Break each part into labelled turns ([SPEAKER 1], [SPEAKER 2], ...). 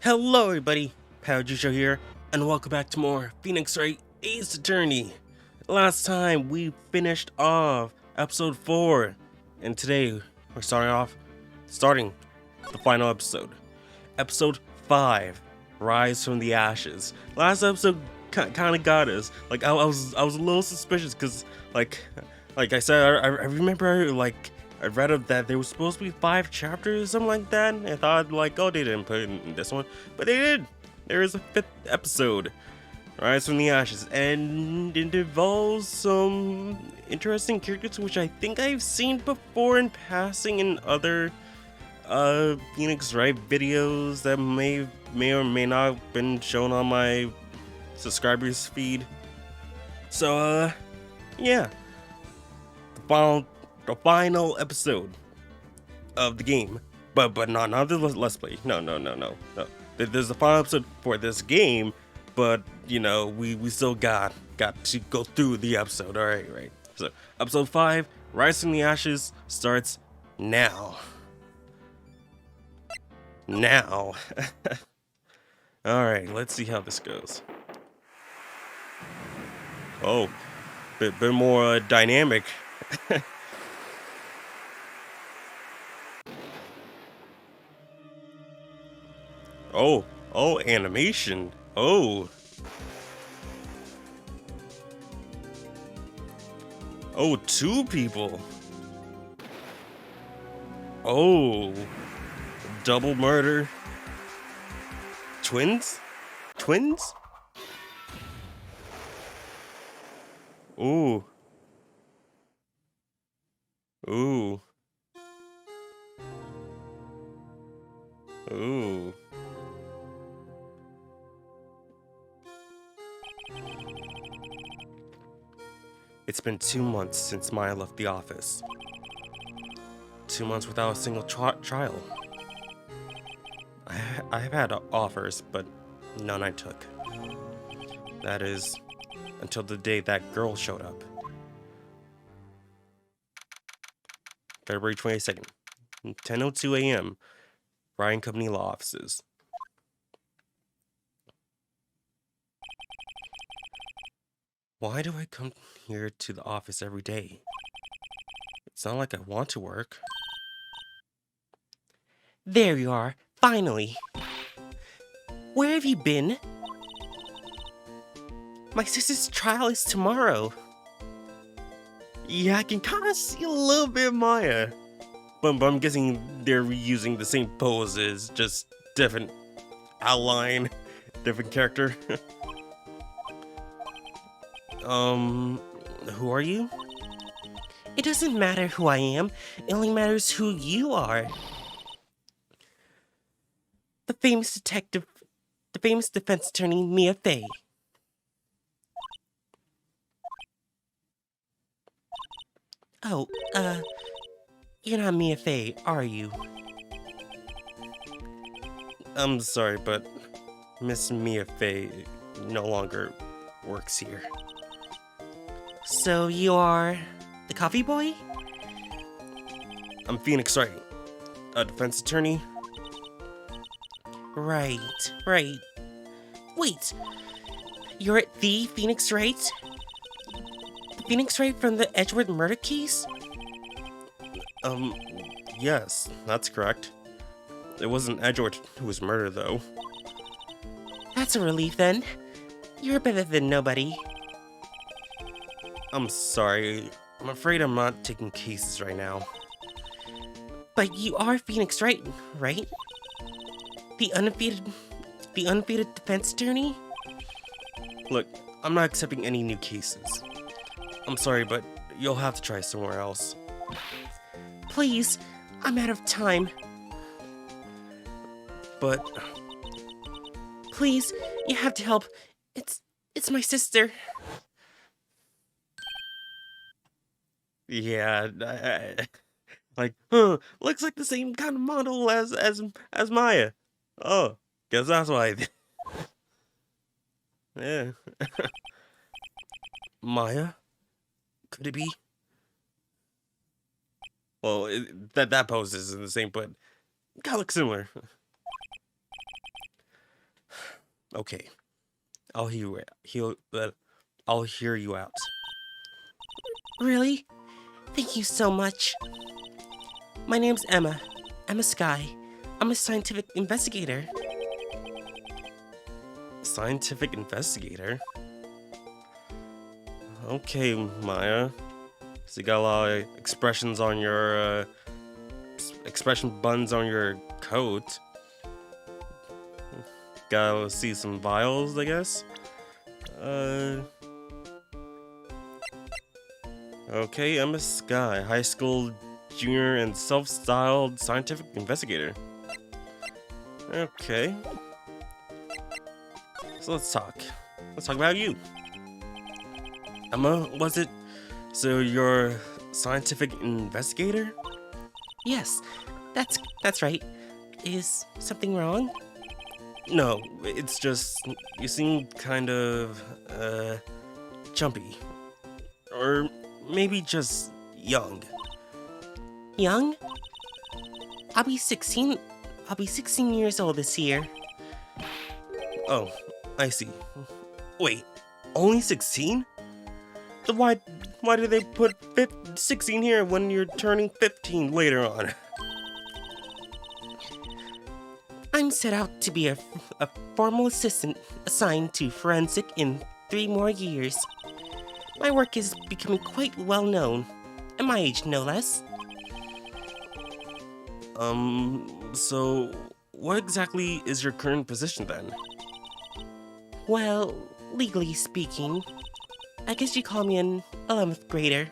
[SPEAKER 1] Hello everybody, Show here, and welcome back to more Phoenix Wright Ace Attorney. Last time we finished off episode 4, and today we're starting the final episode. Episode 5, Rise from the Ashes. Last episode kind of got us. Like I was a little suspicious because like I said, I remember I read up that there was supposed to be 5 chapters or something like that. I thought like, oh, they didn't put it in this one, but they did. There is a 5th episode, Rise from the Ashes, and it involves some interesting characters which I think I've seen before in passing in other Phoenix Wright videos that may or may not have been shown on my subscribers feed. So yeah, the final episode of the game, but not the Let's Play. No. There's the final episode for this game, but you know we still got to go through the episode. All right. So episode 5, Rise from the Ashes, starts now. All right, let's see how this goes. Oh, bit more dynamic. Oh, animation. Oh, 2 people. Oh, double murder. Twins? Ooh. It's been 2 months since Maya left the office. 2 months without a single trial. I have had offers, but none I took. That is, until the day that girl showed up. February 22nd, 10:02 a.m., Ryan Company Law Offices. Why do I come here to the office every day? It's not like I want to work. There you are, finally. Where have you been? My sister's trial is tomorrow. Yeah, I can kind of see a little bit of Maya. But I'm guessing they're reusing the same poses, just different outline, different character. Who are you? It doesn't matter who I am, it only matters who you are. The famous defense attorney, Mia Fey. Oh, you're not Mia Fey, are you? I'm sorry, but Miss Mia Fey no longer works here. So you are the coffee boy? I'm Phoenix Wright, a defense attorney. Right. Wait, you're the Phoenix Wright? The Phoenix Wright from the Edgewood murder case? Yes, that's correct. It wasn't Edgewood who was murdered, though. That's a relief, then. You're better than nobody. I'm sorry. I'm afraid I'm not taking cases right now. But you are Phoenix Wright, right? The undefeated defense attorney? Look, I'm not accepting any new cases. I'm sorry, but you'll have to try somewhere else. Please, I'm out of time. But please, you have to help. It's my sister. Yeah, looks like the same kind of model as Maya. Oh, guess that's why. Yeah. Maya? Could it be? Well, that pose isn't the same, but kind of looks similar. Okay, I'll I'll hear you out.
[SPEAKER 2] Really? Thank you so much. My name's Emma. Emma Sky. I'm a scientific investigator.
[SPEAKER 1] Scientific investigator? Okay, Maya. So you got a lot of expressions on your, expression buttons on your coat. Gotta see some vials, I guess. Okay, Emma Sky, high school junior and self-styled scientific investigator. Okay. So let's talk. Let's talk about you. Emma, was it? So you're a scientific investigator?
[SPEAKER 2] Yes, that's right. Is something wrong?
[SPEAKER 1] No, it's just you seem kind of jumpy. Or maybe just young.
[SPEAKER 2] Young? I'll be 16. I'll be 16 years old this year.
[SPEAKER 1] Oh, I see. Wait, only 16? Then why did they put 16 here when you're turning 15 later on?
[SPEAKER 2] I'm set out to be a formal assistant assigned to forensic in 3 more years. My work is becoming quite well known, at my age no less.
[SPEAKER 1] So what exactly is your current position then?
[SPEAKER 2] Well, legally speaking, I guess you call me an 11th grader.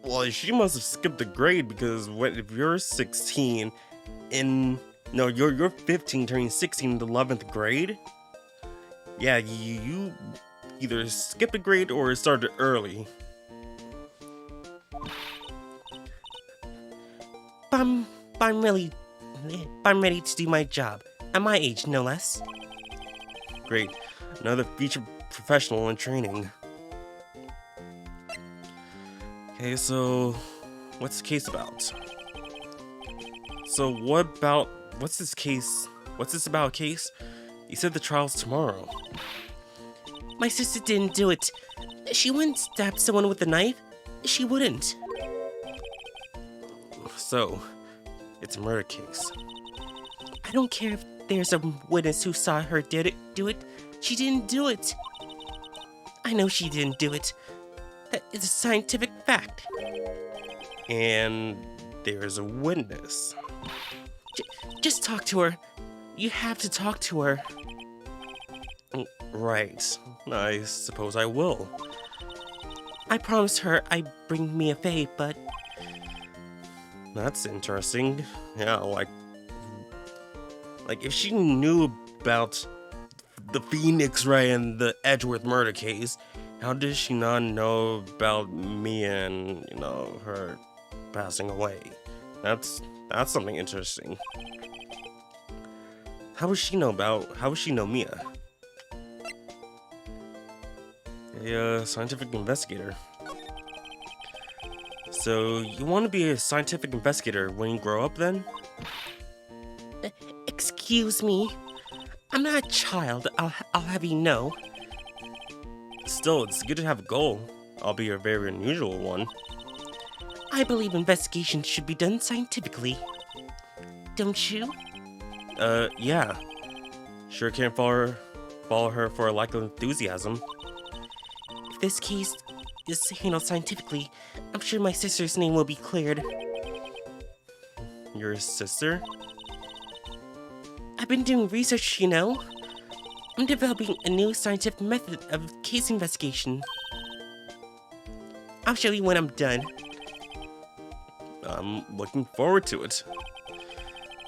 [SPEAKER 1] Well, she must have skipped a grade because if you're 16 you're 15 turning 16 in the 11th grade? Yeah, you either skipped a grade or started early.
[SPEAKER 2] But I'm ready to do my job, at my age no less.
[SPEAKER 1] Great. Another future professional in training. Okay, so what's the case about? So what's this case? What's this about, case? You said the trial's tomorrow.
[SPEAKER 2] My sister didn't do it. She wouldn't stab someone with a knife. She wouldn't.
[SPEAKER 1] So, it's a murder case.
[SPEAKER 2] I don't care if there's a witness who saw her do it. She didn't do it. I know she didn't do it. That is a scientific fact.
[SPEAKER 1] And there's a witness.
[SPEAKER 2] Just talk to her. You have to talk to her.
[SPEAKER 1] Right. I suppose I will.
[SPEAKER 2] I promised her I'd bring Mia Fey, but...
[SPEAKER 1] That's interesting. Yeah, like if she knew about the Phoenix Wright and the Edgeworth murder case, how did she not know about Mia and, her passing away? That's something interesting. How would she know Mia? A scientific investigator. So, you want to be a scientific investigator when you grow up then?
[SPEAKER 2] Excuse me? I'm not a child, I'll have you know.
[SPEAKER 1] Still, it's good to have a goal, albeit a very unusual one.
[SPEAKER 2] I believe investigations should be done scientifically. Don't you?
[SPEAKER 1] Yeah. Sure can't follow her for a lack of enthusiasm.
[SPEAKER 2] If this case is handled scientifically, I'm sure my sister's name will be cleared.
[SPEAKER 1] Your sister?
[SPEAKER 2] I've been doing research, you know. I'm developing a new scientific method of case investigation. I'll show you when I'm done.
[SPEAKER 1] I'm looking forward to it.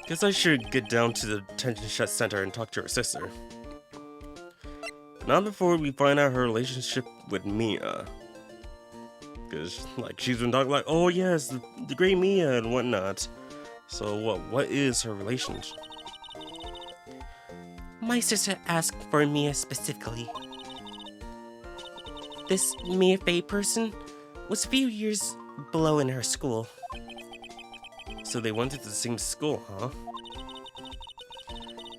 [SPEAKER 1] Guess I should get down to the detention center and talk to her sister. Not before we find out her relationship with Mia. Because, she's been talking oh yes, the great Mia and whatnot. So what is her relationship?
[SPEAKER 2] My sister asked for Mia specifically. This Mia Fey person was a few years below in her school.
[SPEAKER 1] So they went to the same school, huh?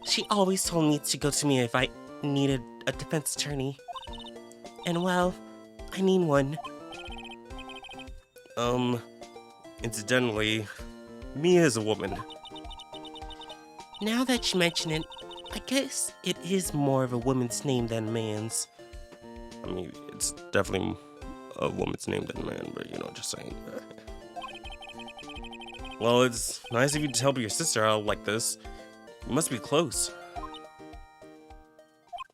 [SPEAKER 2] She always told me to go to me if I needed a defense attorney. And well, I need one.
[SPEAKER 1] Incidentally, Mia is a woman.
[SPEAKER 2] Now that you mention it, I guess it is more of a woman's name than a man's.
[SPEAKER 1] I mean, it's definitely a woman's name than a man, but you know, just saying. Well, it's nice of you to help your sister out like this. You must be close.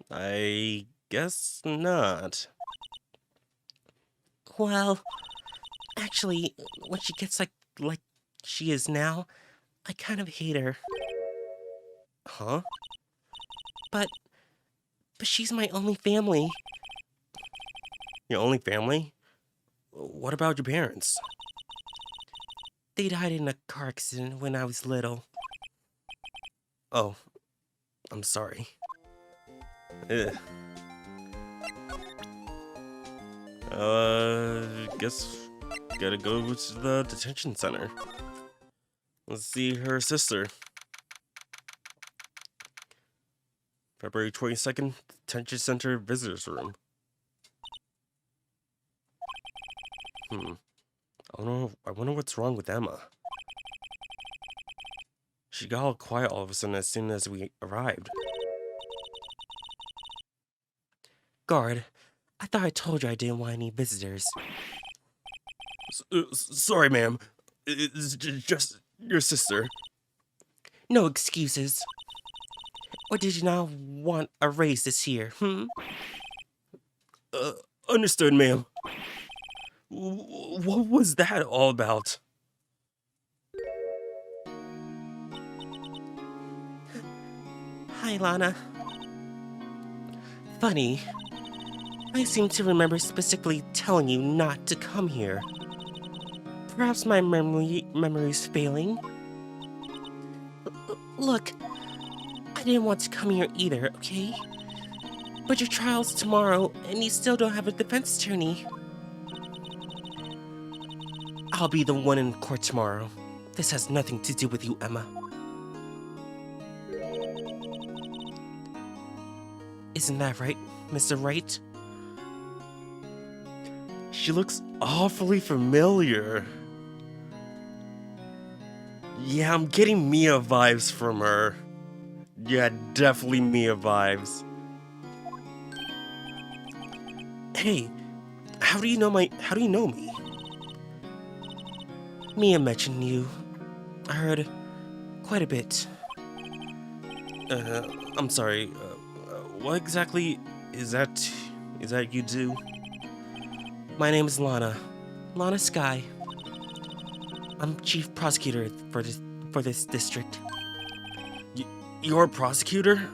[SPEAKER 1] I guess not.
[SPEAKER 2] Well, actually, when she gets like she is now, I kind of hate her.
[SPEAKER 1] Huh?
[SPEAKER 2] But she's my only family.
[SPEAKER 1] Your only family? What about your parents?
[SPEAKER 2] They died in a car accident when I was little.
[SPEAKER 1] Oh, I'm sorry. Ugh. Guess gotta go to the detention center. Let's see her sister. February 22nd, detention center visitors room. I wonder what's wrong with Emma. She got all quiet all of a sudden as soon as we arrived.
[SPEAKER 2] Guard, I thought I told you I didn't want any visitors.
[SPEAKER 1] Sorry, ma'am. It's just your sister.
[SPEAKER 2] No excuses. Or did you not want a raise this year,
[SPEAKER 1] Understood, ma'am. What was that all about?
[SPEAKER 2] Hi, Lana. Funny. I seem to remember specifically telling you not to come here. Perhaps my memory's failing. Look, I didn't want to come here either, okay? But your trial's tomorrow, and you still don't have a defense attorney. I'll be the one in court tomorrow. This has nothing to do with you, Emma. Isn't that right, Mr. Wright?
[SPEAKER 1] She looks awfully familiar. Yeah, I'm getting Mia vibes from her. Yeah, definitely Mia vibes.
[SPEAKER 2] Hey, how do you know me? Mia mentioned you. I heard quite a bit.
[SPEAKER 1] I'm sorry. What exactly is that? Is that you do?
[SPEAKER 2] My name is Lana. Lana Sky. I'm chief prosecutor for this district.
[SPEAKER 1] You're a prosecutor?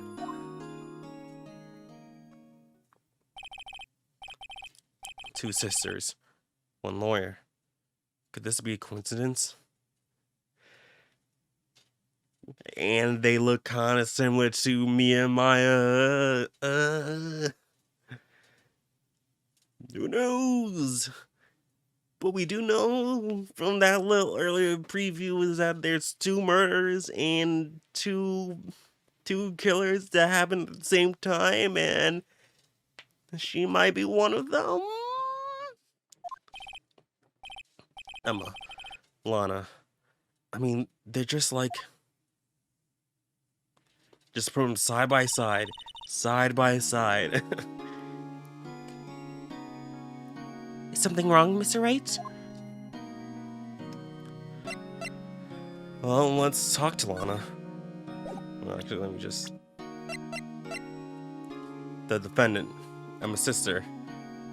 [SPEAKER 1] Two sisters, one lawyer. Could this be a coincidence? And they look kind of similar to me and Maya. Who knows? What we do know from that little earlier preview is that there's two murders and two killers that happen at the same time, and she might be one of them. Emma, Lana, I mean, they're just put them side by side.
[SPEAKER 2] Is something wrong, Mr. Wright?
[SPEAKER 1] Well, let's talk to Lana. Well, actually, let me just... The defendant, Emma's sister,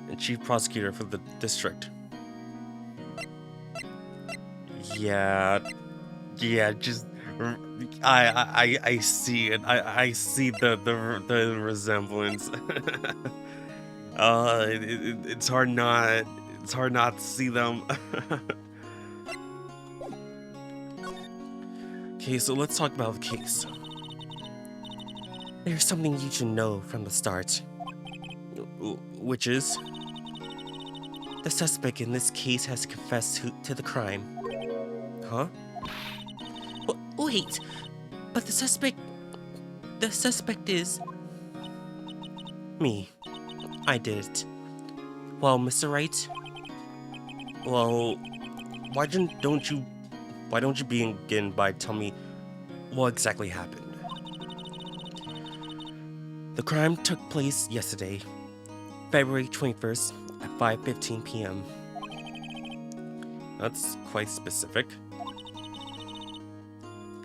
[SPEAKER 1] and chief prosecutor for the district. Yeah, just... I see it. I see the resemblance. It's hard not to see them. Okay, so let's talk about the case.
[SPEAKER 2] There's something you should know from the start.
[SPEAKER 1] Which is?
[SPEAKER 2] The suspect in this case has confessed to the crime.
[SPEAKER 1] Huh?
[SPEAKER 2] Wait, but the suspect The suspect is... me. I did it. Well, Mr. Wright?
[SPEAKER 1] Well, why don't you begin by telling me what exactly happened?
[SPEAKER 2] The crime took place yesterday, February 21st at 5:15 p.m.
[SPEAKER 1] That's quite specific.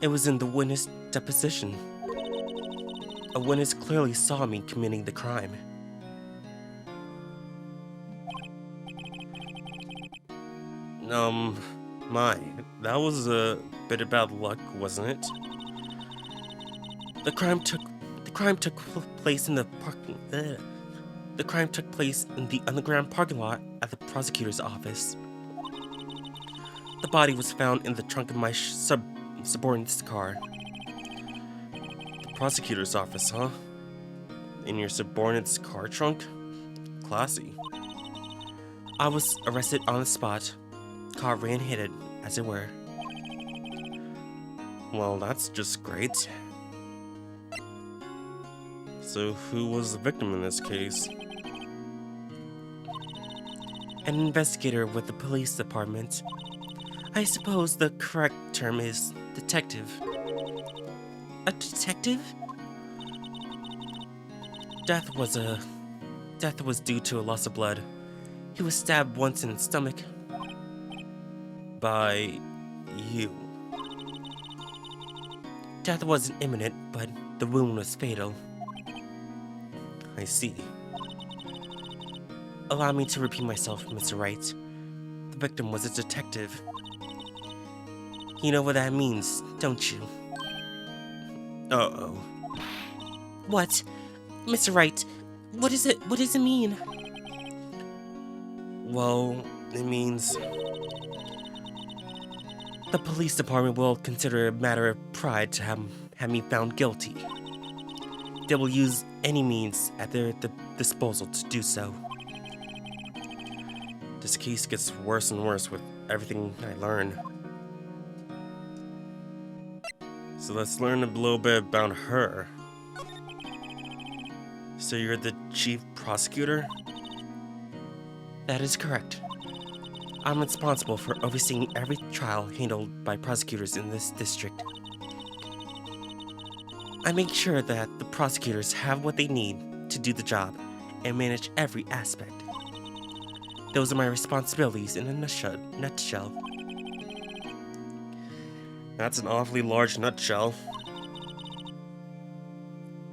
[SPEAKER 2] It was in the witness deposition. A witness clearly saw me committing the crime.
[SPEAKER 1] That was a bit of bad luck, wasn't it?
[SPEAKER 2] The crime took place in the The crime took place in the underground parking lot at the prosecutor's office. The body was found in the trunk of my subordinate's car.
[SPEAKER 1] The prosecutor's office, huh? In your subordinate's car trunk? Classy.
[SPEAKER 2] I was arrested on the spot. Car ran hit, as it were.
[SPEAKER 1] Well, that's just great. So, who was the victim in this case?
[SPEAKER 2] An investigator with the police department. I suppose the correct term is detective. A detective? Death was due to a loss of blood. He was stabbed once in the stomach.
[SPEAKER 1] By you.
[SPEAKER 2] Death wasn't imminent, but the wound was fatal.
[SPEAKER 1] I see.
[SPEAKER 2] Allow me to repeat myself, Mr. Wright. The victim was a detective. You know what that means, don't you?
[SPEAKER 1] Uh-oh.
[SPEAKER 2] What? Mr. Wright, what does it mean?
[SPEAKER 1] Well, it means...
[SPEAKER 2] The police department will consider it a matter of pride to have me found guilty. They will use any means at their disposal to do so.
[SPEAKER 1] This case gets worse and worse with everything I learn. So let's learn a little bit about her. So you're the chief prosecutor?
[SPEAKER 2] That is correct. I'm responsible for overseeing every trial handled by prosecutors in this district. I make sure that the prosecutors have what they need to do the job and manage every aspect. Those are my responsibilities in a nutshell.
[SPEAKER 1] That's an awfully large nutshell.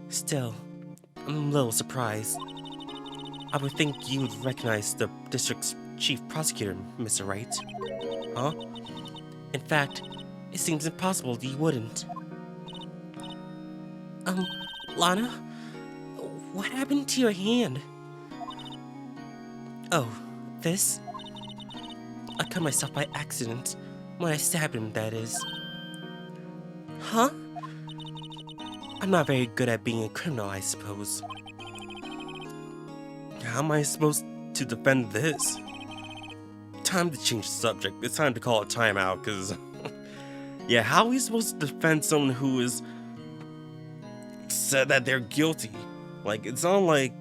[SPEAKER 2] Still, I'm a little surprised. I would think you'd recognize the district's chief prosecutor, Mr. Wright.
[SPEAKER 1] Huh?
[SPEAKER 2] In fact, it seems impossible you wouldn't. Lana? What happened to your hand? Oh, this? I cut myself by accident. When I stabbed him, that is. Huh? I'm not very good at being a criminal, I suppose.
[SPEAKER 1] How am I supposed to defend this? Time to change the subject. It's time to call a timeout, because... yeah, how are we supposed to defend someone who is... said that they're guilty? Like, it's not like...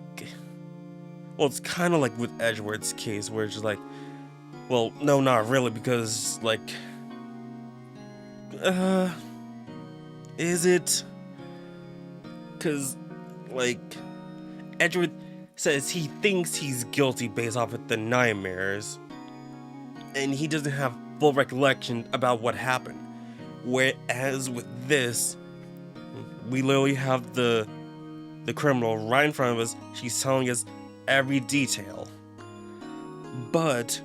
[SPEAKER 1] well, it's kind of like with Edgeworth's case, where it's just like... well, no, not really, because, like... is it? Because, like... Edgeworth says he thinks he's guilty based off of the nightmares, and he doesn't have full recollection about what happened. Whereas with this, we literally have the criminal right in front of us. She's telling us every detail. But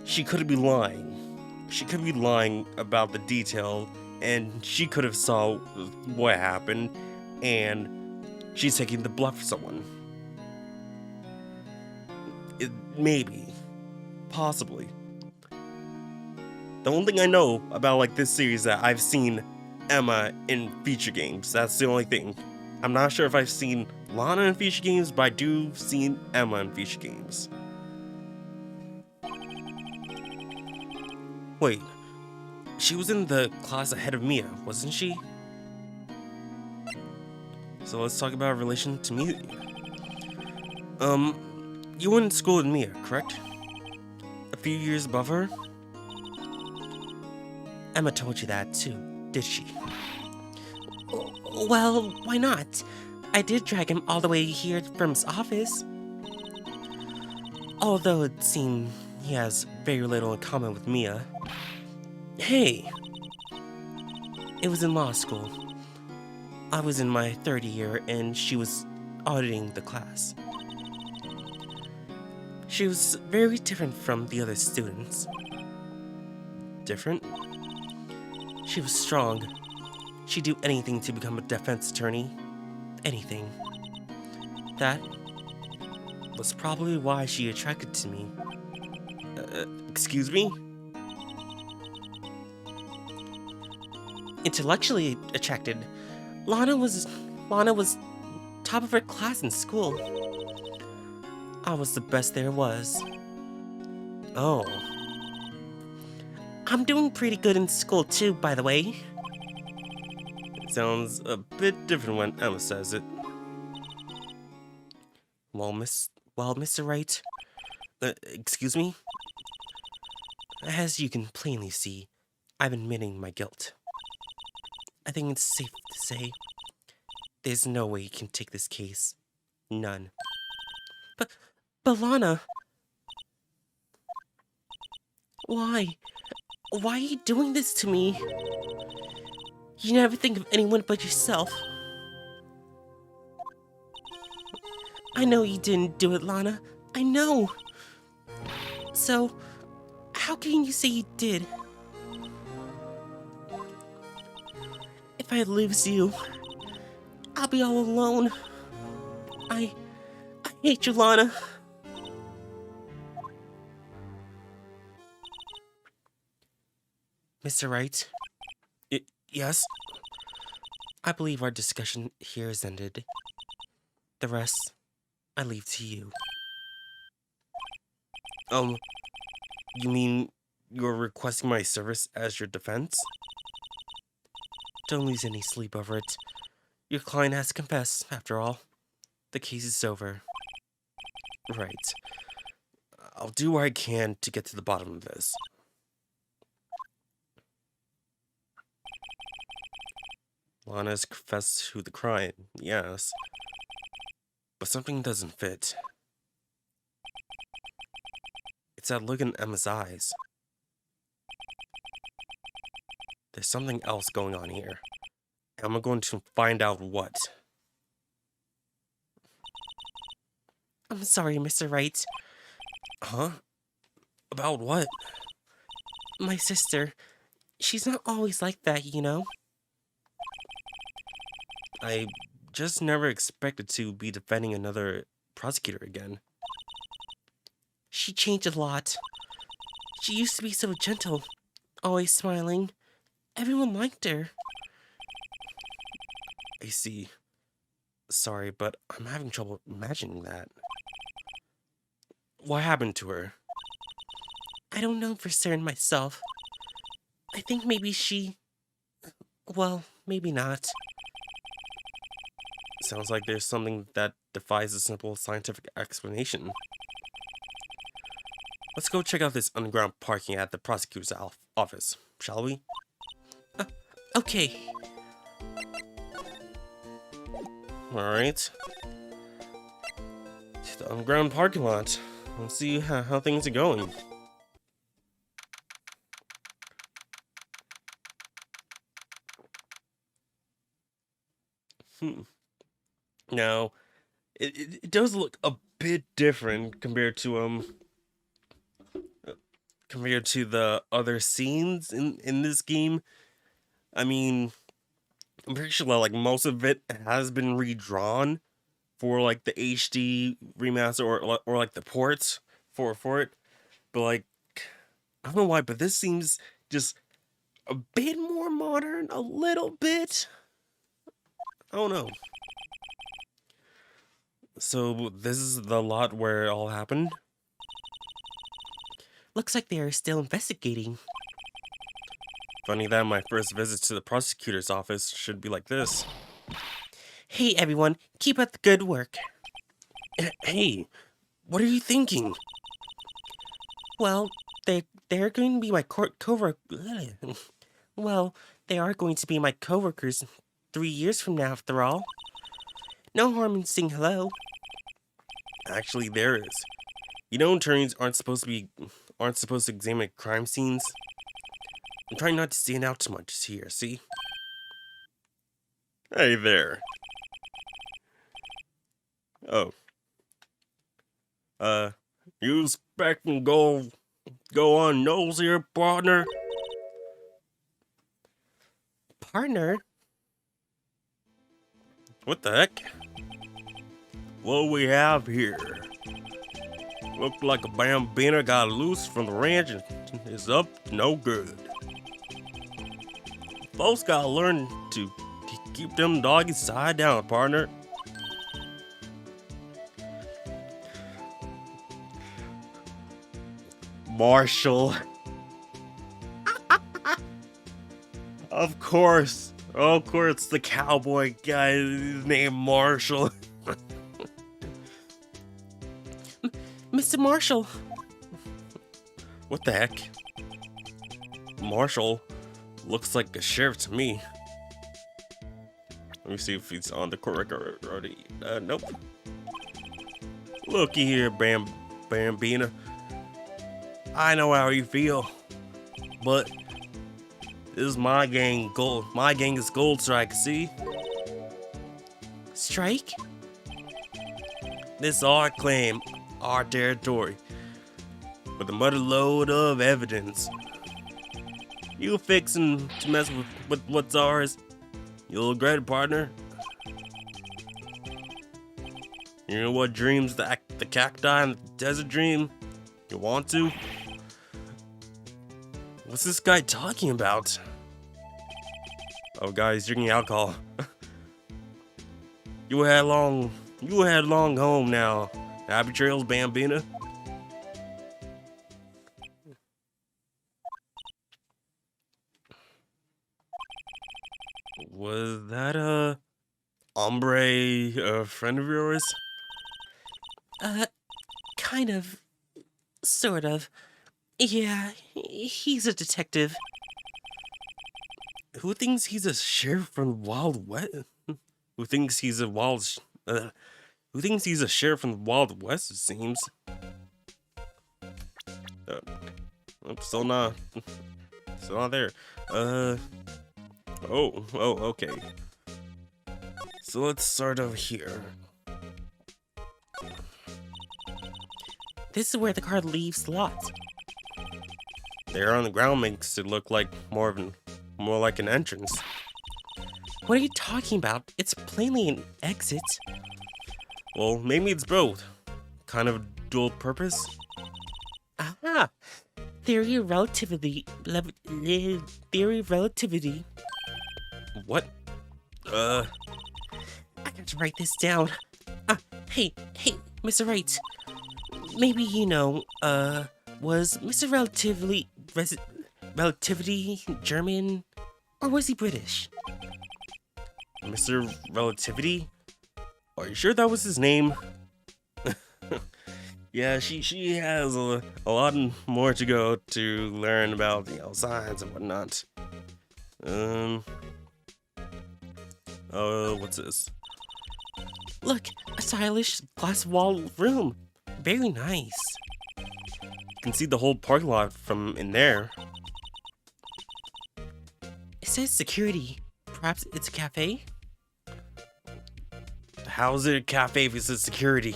[SPEAKER 1] she could be lying. She could be lying about the detail, and she could have saw what happened, and she's taking the bluff for someone. Maybe. Possibly. The only thing I know about like this series is that I've seen Emma in feature games. That's the only thing. I'm not sure if I've seen Lana in feature games, but I do seen Emma in feature games.
[SPEAKER 2] Wait, she was in the class ahead of Mia, wasn't she?
[SPEAKER 1] So let's talk about our relation to Mia. You went to school with Mia, correct? A few years above her?
[SPEAKER 2] Emma told you that too, did she? Well, why not? I did drag him all the way here from his office. Although it seemed he has very little in common with Mia.
[SPEAKER 1] Hey!
[SPEAKER 2] It was in law school. I was in my third year and she was auditing the class. She was very different from the other students.
[SPEAKER 1] Different?
[SPEAKER 2] She was strong. She'd do anything to become a defense attorney. Anything. That was probably why she attracted to me.
[SPEAKER 1] Excuse me?
[SPEAKER 2] Intellectually attracted. Lana was top of her class in school. I was the best there was.
[SPEAKER 1] Oh.
[SPEAKER 2] I'm doing pretty good in school too, by the way.
[SPEAKER 1] It sounds a bit different when Emma says it.
[SPEAKER 2] Well, Mr. Wright,
[SPEAKER 1] Excuse me?
[SPEAKER 2] as you can plainly see, I'm admitting my guilt. I think it's safe to say there's no way you can take this case. None. But Lana, why? Why are you doing this to me? You never think of anyone but yourself. I know you didn't do it, Lana. I know. So, how can you say you did? If I lose you, I'll be all alone. I hate you, Lana. Mr. Wright,
[SPEAKER 1] Yes?
[SPEAKER 2] I believe our discussion here is ended. The rest, I leave to you.
[SPEAKER 1] You mean you're requesting my service as your defense?
[SPEAKER 2] Don't lose any sleep over it. Your client has confessed, after all. The case is over.
[SPEAKER 1] Right. I'll do what I can to get to the bottom of this. Lana's confessed to the crime, yes. But something doesn't fit. It's that look in Emma's eyes. There's something else going on here. And I'm going to find out what.
[SPEAKER 2] I'm sorry, Mr. Wright.
[SPEAKER 1] Huh? About what?
[SPEAKER 2] My sister, she's not always like that, you know?
[SPEAKER 1] I just never expected to be defending another prosecutor again.
[SPEAKER 2] She changed a lot. She used to be so gentle, always smiling. Everyone liked her.
[SPEAKER 1] I see. Sorry, but I'm having trouble imagining that. What happened to her?
[SPEAKER 2] I don't know for certain myself. I think maybe she... Well, maybe not.
[SPEAKER 1] Sounds like there's something that defies a simple scientific explanation. Let's go check out this underground parking at the prosecutor's office, shall we?
[SPEAKER 2] Okay.
[SPEAKER 1] Alright. To the underground parking lot. Let's see how things are going. Now, it does look a bit different compared to the other scenes in this game. I mean, I'm pretty sure that, like, most of it has been redrawn for like the HD remaster or like the ports for it. But like, I don't know why, but this seems just a bit more modern, a little bit. I don't know. So this is the lot where it all happened?
[SPEAKER 2] Looks like they are still investigating.
[SPEAKER 1] Funny that my first visit to the prosecutor's office should be like this.
[SPEAKER 2] Hey everyone, keep up the good work.
[SPEAKER 1] Hey, what are you thinking?
[SPEAKER 2] Well, they're going to be my well, they are going to be my coworkers 3 years from now, after all. No harm in saying hello.
[SPEAKER 1] Actually, there is. You know, attorneys aren't supposed to examine crime scenes. I'm trying not to stand out too much here, see? Hey there. Oh. You expecting go on nose here, partner?
[SPEAKER 2] Partner?
[SPEAKER 1] What the heck? What we have here? Looked like a bambina got loose from the ranch and is up to no good. Folks gotta learn to keep them doggies side down, partner. Marshall. Of course, the cowboy guy is named Marshall.
[SPEAKER 2] Mr. Marshall.
[SPEAKER 1] What the heck? Marshall looks like a sheriff to me. Let me see if he's on the court record already. Nope. Looky here, Bambina. I know how you feel, but this is my gang. My gang is Gold Strike. See?
[SPEAKER 2] Strike?
[SPEAKER 1] This is our claim, our territory, with a muddy load of evidence. You fixin' to mess with what's ours, you'll regret it, partner. You know what dreams the cacti and the desert dream? You want to? What's this guy talking about? Oh, guys, drinking alcohol. You had long home now. Happy trails, Bambina. Was that a hombre, a friend of yours?
[SPEAKER 2] Kind of. Sort of. Yeah, he's a detective.
[SPEAKER 1] Who thinks he's a sheriff from Wild West? Who thinks he's a sheriff from the Wild West? It seems. Still not there. Okay. So let's start over here.
[SPEAKER 2] This is where the car leaves the lot.
[SPEAKER 1] There on the ground makes it look like more like an entrance.
[SPEAKER 2] What are you talking about? It's plainly an exit.
[SPEAKER 1] Well, maybe it's both. Kind of dual purpose.
[SPEAKER 2] Aha! Theory of relativity. Theory of relativity.
[SPEAKER 1] What?
[SPEAKER 2] I got to write this down. Hey, Mr. Wright. Maybe you know, was Mr. Relativity German, or was he British?
[SPEAKER 1] Mr. Relativity? Are you sure that was his name? Yeah, she has a lot more to go to learn about, science and whatnot. What's this?
[SPEAKER 2] Look, a stylish glass wall room. Very nice.
[SPEAKER 1] You can see the whole parking lot from in there.
[SPEAKER 2] It says security. Perhaps it's a cafe?
[SPEAKER 1] How's it a cafe if it says security?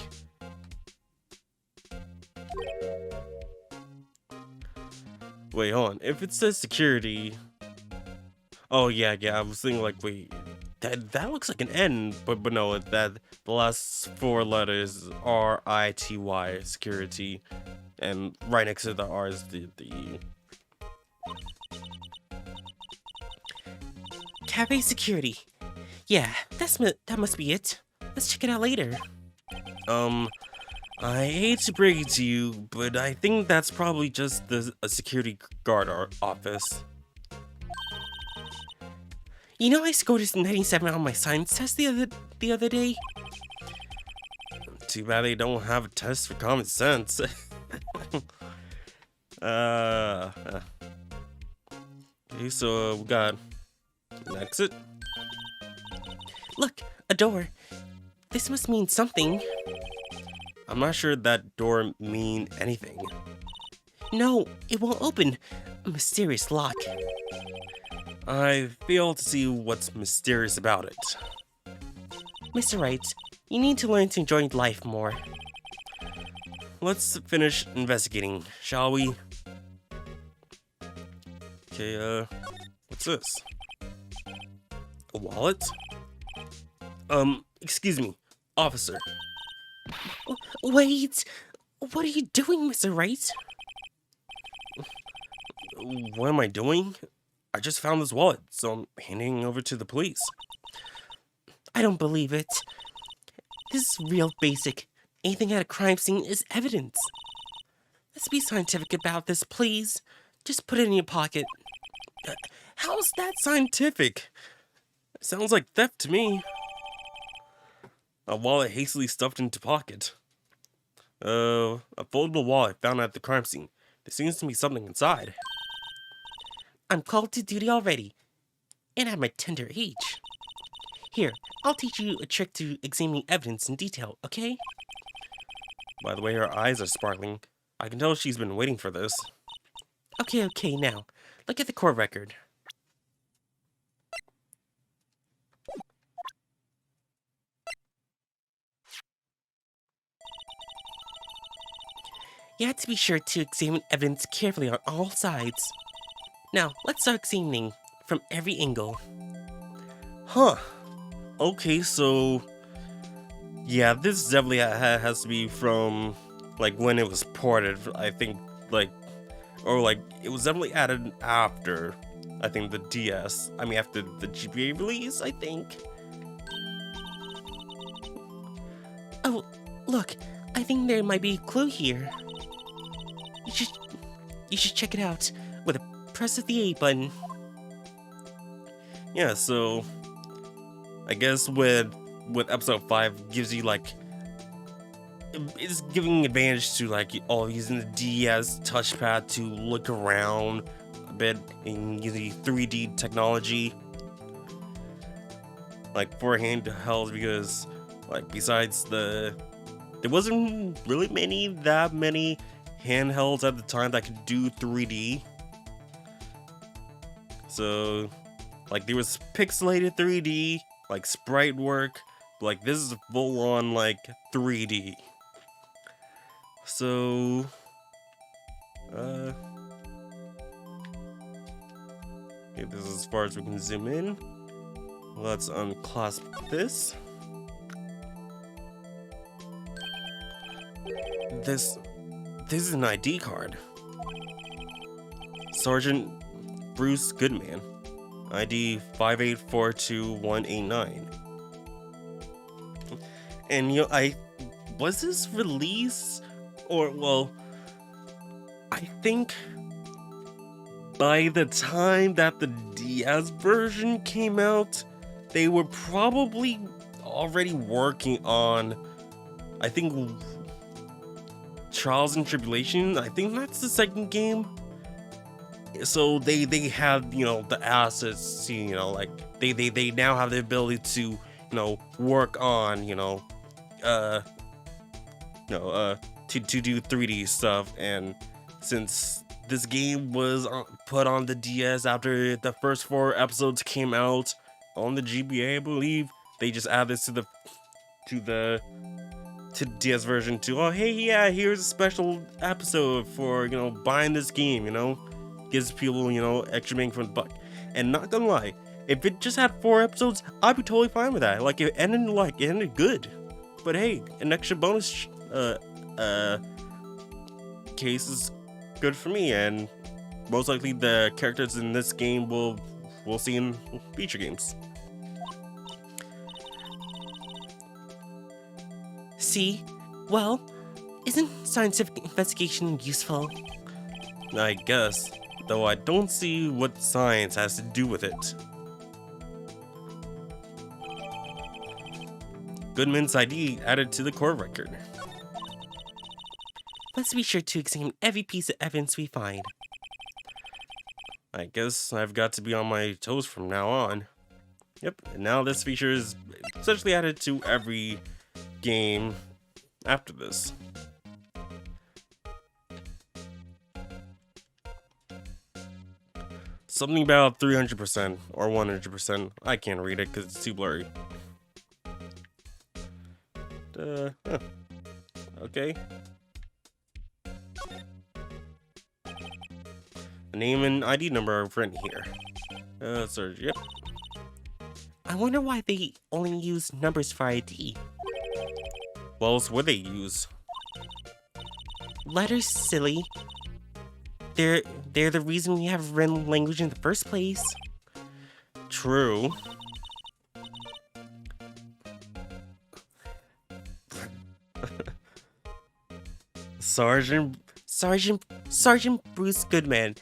[SPEAKER 1] Wait, hold on. If it says security... Oh, yeah, I was thinking like, wait... That looks like an N, but no, the last four letters R-I-T-Y, security, and right next to the R is the
[SPEAKER 2] Cafe security. Yeah, that must be it. Let's check it out later.
[SPEAKER 1] I hate to break it to you, but I think that's probably just a security guard office.
[SPEAKER 2] You know I scored a 97 on my science test the other day?
[SPEAKER 1] Too bad they don't have a test for common sense. uh, okay, so we got an exit.
[SPEAKER 2] Look, a door. This must mean something.
[SPEAKER 1] I'm not sure that door mean anything.
[SPEAKER 2] No, it won't open. A mysterious lock.
[SPEAKER 1] I fail to see what's mysterious about it.
[SPEAKER 2] Mr. Wright, you need to learn to enjoy life more.
[SPEAKER 1] Let's finish investigating, shall we? Okay, what's this? A wallet? Excuse me, officer.
[SPEAKER 2] Wait! What are you doing, Mr. Wright?
[SPEAKER 1] What am I doing? I just found this wallet, so I'm handing it over to the police.
[SPEAKER 2] I don't believe it. This is real basic. Anything at a crime scene is evidence. Let's be scientific about this, please. Just put it in your pocket.
[SPEAKER 1] How's that scientific? Sounds like theft to me. A wallet hastily stuffed into pocket. A foldable wallet found at the crime scene. There seems to be something inside.
[SPEAKER 2] I'm called to duty already, and at my tender age. Here, I'll teach you a trick to examining evidence in detail, okay?
[SPEAKER 1] By the way, her eyes are sparkling. I can tell she's been waiting for this.
[SPEAKER 2] Okay, now, look at the court record. You have to be sure to examine evidence carefully on all sides. Now, let's start examining from every angle.
[SPEAKER 1] Huh. Okay, so... yeah, this definitely has to be from, like, when it was ported, I think, like... or, like, it was definitely added after, I think, the DS. I mean, after the GBA release, I think.
[SPEAKER 2] Oh, look, I think there might be a clue here. You should check it out with a press of the A button.
[SPEAKER 1] Yeah, so I guess with episode 5 gives you like it's giving advantage to like using the DS touchpad to look around a bit and using 3D technology like for handhelds because like besides there wasn't really that many handhelds at the time that could do 3D. So like there was pixelated 3D, like sprite work, like this is full on like 3D. So okay, this is as far as we can zoom in. Let's unclasp this. This is an ID card. Sergeant Bruce Goodman, ID 5842189. And you know, was this released, or well, I think by the time that the DS version came out, they were probably already working on, I think, Trials and Tribulation. I think that's the second game. So they have, you know, the assets to, you know, like they now have the ability to, you know, work on, to do 3D stuff. And since this game was put on the DS after the first 4 episodes came out on the GBA, I believe, they just added this to the DS version too. Oh, hey, yeah, here's a special episode for, you know, buying this game, you know, gives people, you know, extra bang for the buck. And not gonna lie, if it just had 4 episodes, I'd be totally fine with that. Like, it ended good. But hey, an extra bonus case is good for me, and most likely the characters in this game we'll see in future games.
[SPEAKER 2] See? Well, isn't scientific investigation useful?
[SPEAKER 1] I guess, though I don't see what science has to do with it. Goodman's ID added to the court record.
[SPEAKER 2] Let's be sure to examine every piece of evidence we find.
[SPEAKER 1] I guess I've got to be on my toes from now on. Yep, and now this feature is essentially added to every game after this. Something about 300% or 100%. I can't read it because it's too blurry. Okay. A name and ID number are written here. Search, yep.
[SPEAKER 2] I wonder why they only use numbers for ID.
[SPEAKER 1] What else would they use?
[SPEAKER 2] Letters, silly. They're the reason we have written language in the first place.
[SPEAKER 1] True. Sergeant
[SPEAKER 2] Bruce Goodman.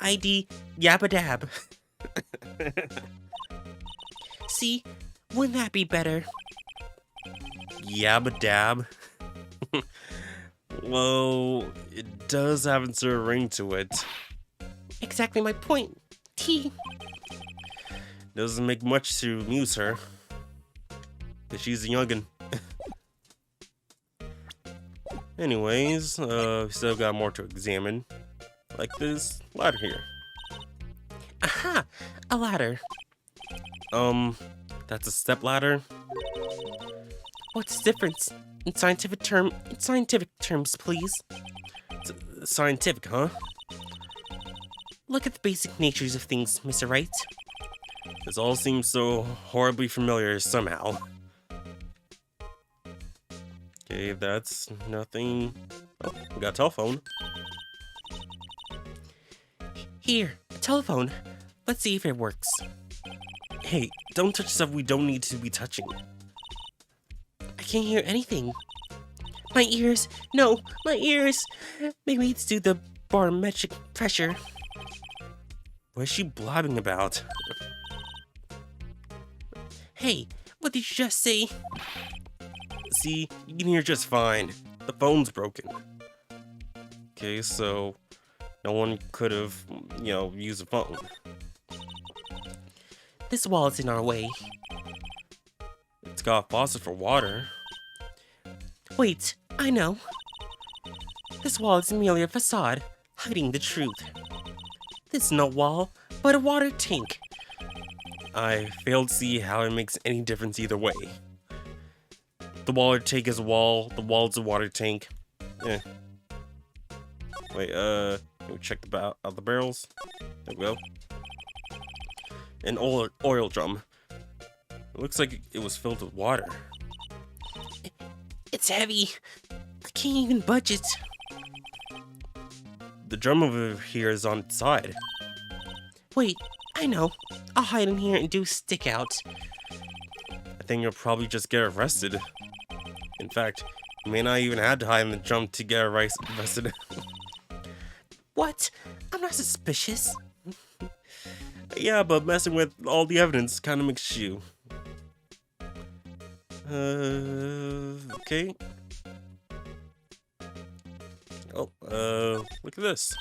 [SPEAKER 2] ID Yabba Dab. See, wouldn't that be better?
[SPEAKER 1] Yabba Dab. Well, it does have a sort of ring to it.
[SPEAKER 2] Exactly my point. T.
[SPEAKER 1] Doesn't make much to amuse her. Cause she's a youngin'. Anyways, still got more to examine. Like this ladder here.
[SPEAKER 2] Aha! A ladder.
[SPEAKER 1] That's a step ladder.
[SPEAKER 2] What's the difference? In scientific terms, please.
[SPEAKER 1] Scientific, huh?
[SPEAKER 2] Look at the basic natures of things, Mr. Wright.
[SPEAKER 1] This all seems so horribly familiar somehow. Okay, that's nothing. Oh, we got a telephone.
[SPEAKER 2] Here, a telephone. Let's see if it works.
[SPEAKER 1] Hey, don't touch stuff we don't need to be touching.
[SPEAKER 2] I can't hear anything. My ears. No, my ears. Maybe it's due to the barometric pressure.
[SPEAKER 1] What is she blabbing about?
[SPEAKER 2] Hey, what did you just say?
[SPEAKER 1] See, you can hear just fine. The phone's broken. Okay, so no one could have, used a phone.
[SPEAKER 2] This wall is in our way.
[SPEAKER 1] It's got a faucet for water.
[SPEAKER 2] Wait, I know. This wall is merely a facade, hiding the truth. This is no wall, but a water tank.
[SPEAKER 1] I fail to see how it makes any difference either way. The water tank is a wall, the wall's a water tank. Eh. Wait, let me check out the barrels. There we go. An oil drum. It looks like it was filled with water.
[SPEAKER 2] It's heavy. I can't even budge it.
[SPEAKER 1] The drum over here is on its side.
[SPEAKER 2] Wait, I know. I'll hide in here and do stick out.
[SPEAKER 1] I think you'll probably just get arrested. In fact, you may not even have to hide in the drum to get arrested.
[SPEAKER 2] What? I'm not suspicious.
[SPEAKER 1] Yeah, but messing with all the evidence kind of makes you. Okay. Oh, look at this.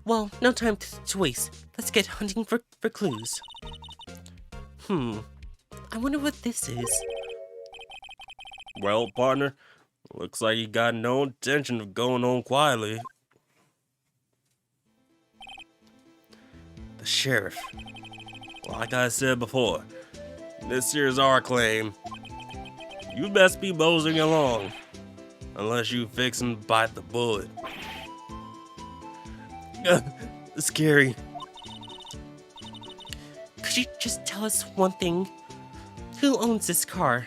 [SPEAKER 2] Well, no time to waste. Let's get hunting for clues. I wonder what this is.
[SPEAKER 1] Well, partner, looks like you got no intention of going on quietly. The sheriff. Like I said before, this here's our claim. You best be moseying along, unless you fix and bite the bullet. Scary.
[SPEAKER 2] Could you just tell us one thing? Who owns this car?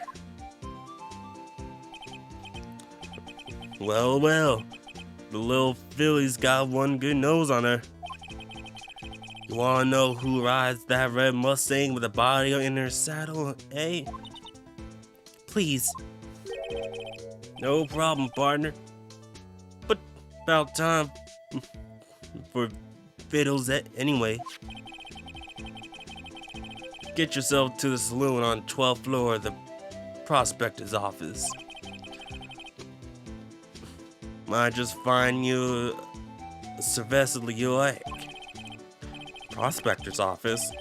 [SPEAKER 1] Well, the little filly's got one good nose on her. You wanna know who rides that red Mustang with a body in her saddle, eh?
[SPEAKER 2] Please.
[SPEAKER 1] No problem, partner. But about time for fiddles anyway. Get yourself to the saloon on 12th floor of the Prospector's office. Might just find you a Sylvester you like. Prospector's office?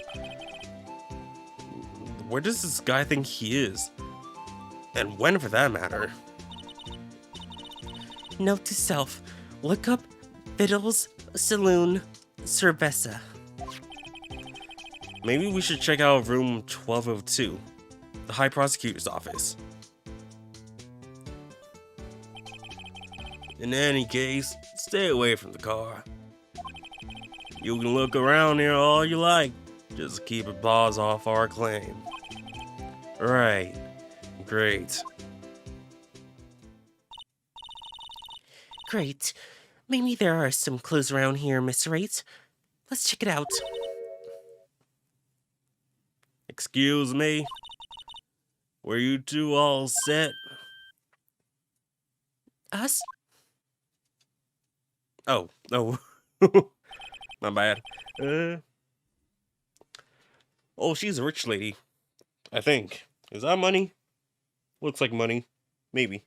[SPEAKER 1] Where does this guy think he is? And when, for that matter?
[SPEAKER 2] Note to self, look up Fiddle's Saloon Cerveza.
[SPEAKER 1] Maybe we should check out room 1202, the High Prosecutor's office. In any case, stay away from the car. You can look around here all you like, just keep your paws off our claim. Right, great.
[SPEAKER 2] Great. Maybe there are some clues around here, Mr. Wright. Let's check it out.
[SPEAKER 1] Excuse me? Were you two all set?
[SPEAKER 2] Us?
[SPEAKER 1] Oh. My bad. Oh, she's a rich lady. I think. Is that money? Looks like money. Maybe.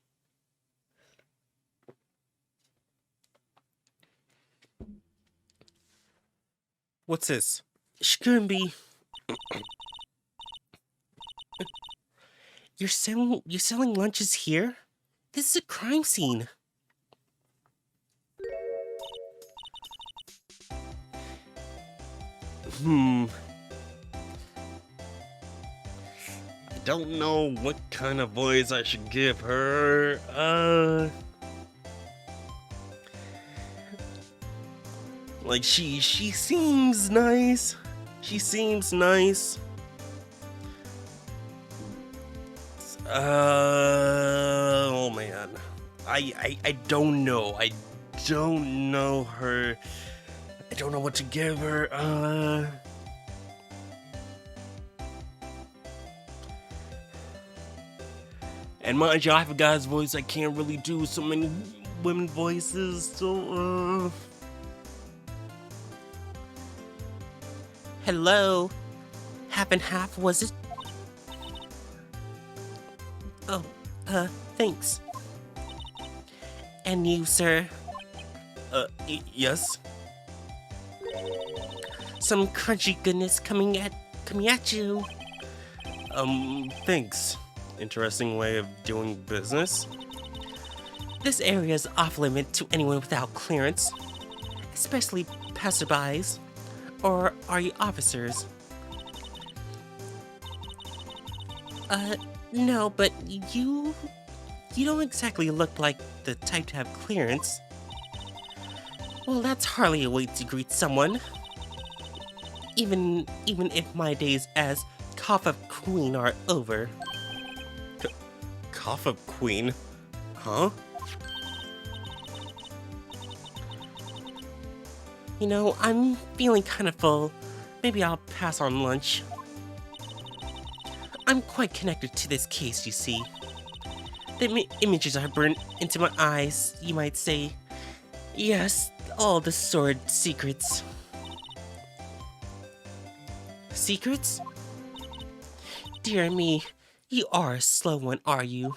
[SPEAKER 1] What's this?
[SPEAKER 2] Shouldn't be. You're selling lunches here? This is a crime scene.
[SPEAKER 1] I don't know what kind of voice I should give her. Like she seems nice. She seems nice. Oh man. I don't know. I don't know her. I don't know what to give her. And mind you, I have a guy's voice. I can't really do so many women voices. So,
[SPEAKER 2] Hello? Half and half, was it? Oh, thanks. And you, sir?
[SPEAKER 1] Yes.
[SPEAKER 2] Some crunchy goodness coming at you.
[SPEAKER 1] Thanks. Interesting way of doing business.
[SPEAKER 2] This area is off limit to anyone without clearance, especially passerbys. Or are you officers? No, but you don't exactly look like the type to have clearance. Well, that's hardly a way to greet someone. Even if my days as Cough Up Queen are over.
[SPEAKER 1] Cough Up Queen? Huh?
[SPEAKER 2] You know, I'm feeling kind of full. Maybe I'll pass on lunch. I'm quite connected to this case, you see. The images are burnt into my eyes, you might say. Yes, all the sordid secrets. Secrets? Dear me, you are a slow one, are you?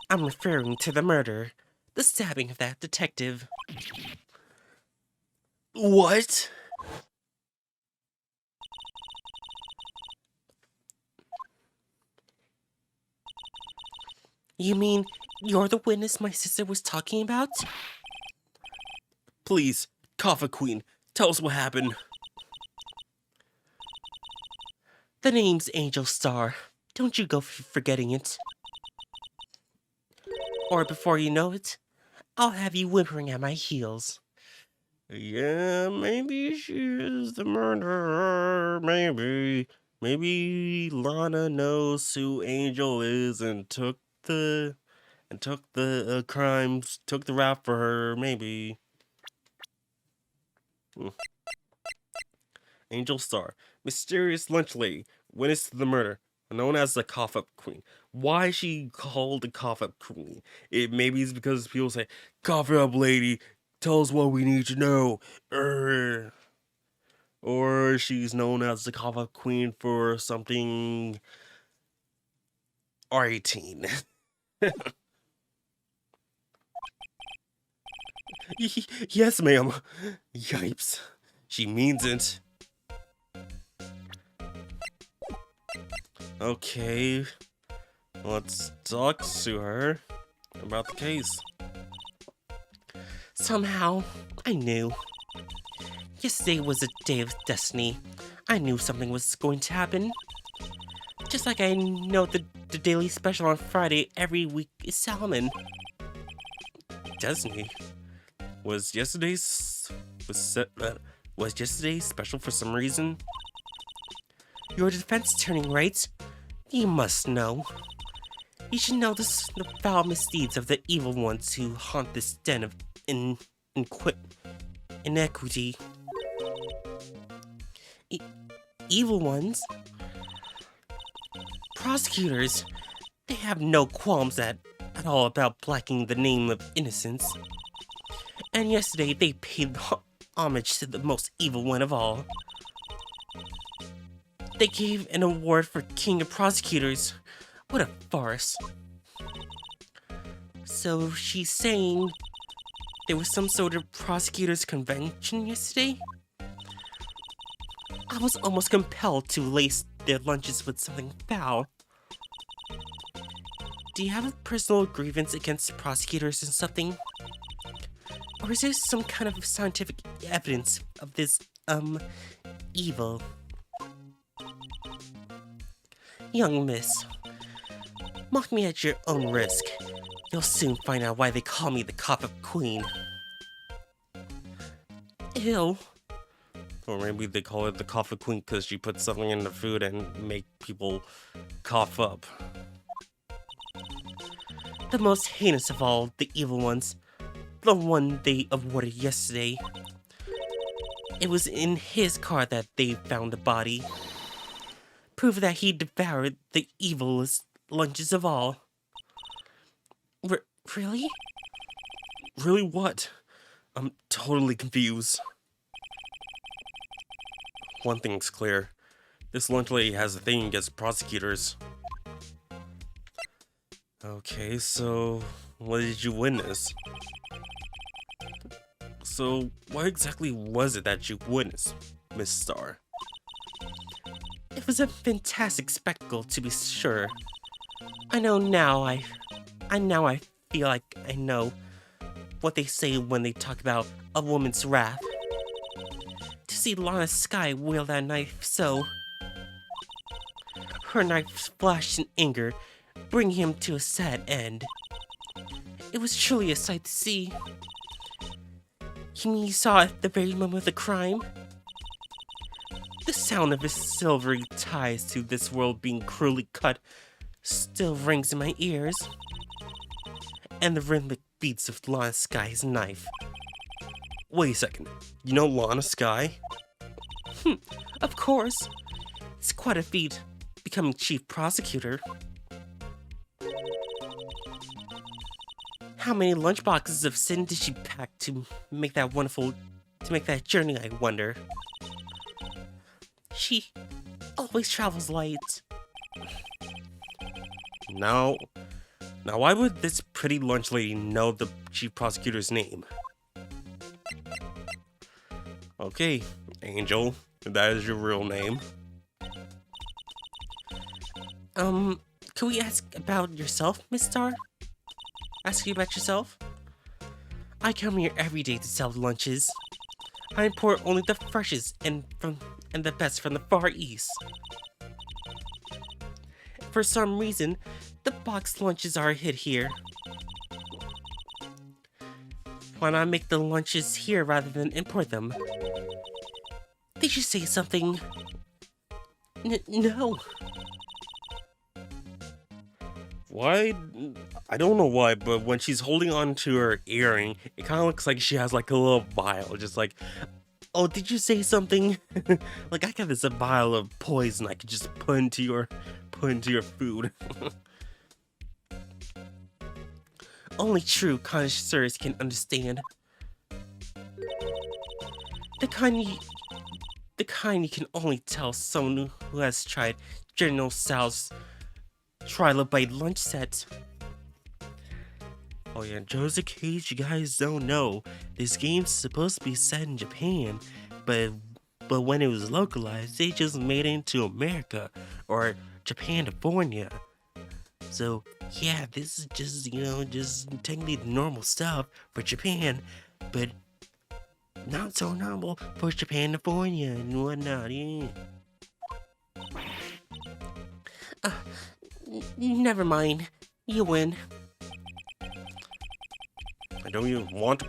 [SPEAKER 2] I'm referring to the murder, the stabbing of that detective.
[SPEAKER 1] What?
[SPEAKER 2] You mean you're the witness my sister was talking about?
[SPEAKER 1] Please, Cough Up Queen, tell us what happened.
[SPEAKER 2] The name's Angel Star. Don't you go forgetting it. Or before you know it, I'll have you whimpering at my heels.
[SPEAKER 1] Yeah, maybe she is the murderer. Maybe Lana knows who Angel is and took the crimes, took the rap for her. Maybe. Angel Star, mysterious lunch lady, witness to the murder, known as the Cough Up Queen. Why is she called the Cough Up Queen? Maybe it's because people say, "Cough it up, lady. Tell us what we need to know." Or she's known as the Kava Queen for something R18. Yes, ma'am. Yipes. She means it. Okay, let's talk to her about the case.
[SPEAKER 2] Somehow, I knew. Yesterday was a day of destiny. I knew something was going to happen. Just like I know the daily special on Friday every week is salmon.
[SPEAKER 1] Destiny? Was yesterday's special for some reason?
[SPEAKER 2] You're a defense attorney, right? You must know. You should know the foul misdeeds of the evil ones who haunt this den of inequity. Evil ones? Prosecutors. They have no qualms at all about blackening the name of innocence. And yesterday they paid homage to the most evil one of all. They gave an award for King of Prosecutors. What a farce. So she's saying there was some sort of prosecutors convention yesterday? I was almost compelled to lace their lunches with something foul. Do you have a personal grievance against prosecutors or something? Or is there some kind of scientific evidence of this, evil? Young miss, mock me at your own risk. You'll soon find out why they call me the Cop of Queen. Ew.
[SPEAKER 1] Or maybe they call it the Coffee Queen because she puts something in the food and make people cough up.
[SPEAKER 2] The most heinous of all the evil ones. The one they awarded yesterday. It was in his car that they found the body. Proof that he devoured the evilest lunches of all. Really?
[SPEAKER 1] Really what? I'm totally confused. One thing's clear. This lunch lady has a thing against prosecutors. Okay, so what did you witness? So what exactly was it that you witnessed, Miss Star?
[SPEAKER 2] It was a fantastic spectacle, to be sure. I now feel like I know what they say when they talk about a woman's wrath. To see Lana Sky wield that knife so... Her knife flashed in anger, bringing him to a sad end. It was truly a sight to see. You mean you saw it at the very moment of the crime? The sound of his silvery ties to this world being cruelly cut still rings in my ears. And the rhythmic beats of Lana Sky's knife.
[SPEAKER 1] Wait a second, you know Lana Sky?
[SPEAKER 2] Of course. It's quite a feat, becoming chief prosecutor. How many lunchboxes of sin did she pack to make that journey, I wonder? She always travels light.
[SPEAKER 1] Now why would this pretty lunch lady know the chief prosecutor's name? Okay, Angel, that is your real name.
[SPEAKER 2] Can we ask about yourself, Miss Star? Ask you about yourself? I come here every day to sell lunches. I import only the freshest and the best from the Far East. For some reason, the boxed lunches are a hit here. Why not make the lunches here rather than import them? Did you say something? No.
[SPEAKER 1] Why? I don't know why, but when she's holding on to her earring, it kind of looks like she has like a little vial, just like, oh, did you say something? Like I got this vial of poison I could just put into your food.
[SPEAKER 2] Only true connoisseurs can understand. The The kind you can only tell someone who has tried General Tso's trilobite lunch set.
[SPEAKER 1] Oh yeah, just in case you guys don't know, this game's supposed to be set in Japan, but when it was localized, they just made it into America or Japanifornia. So yeah, this is just just technically normal stuff for Japan, but not so normal for Japanifornia and whatnot. Yeah.
[SPEAKER 2] Never mind. You win.
[SPEAKER 1] I don't even want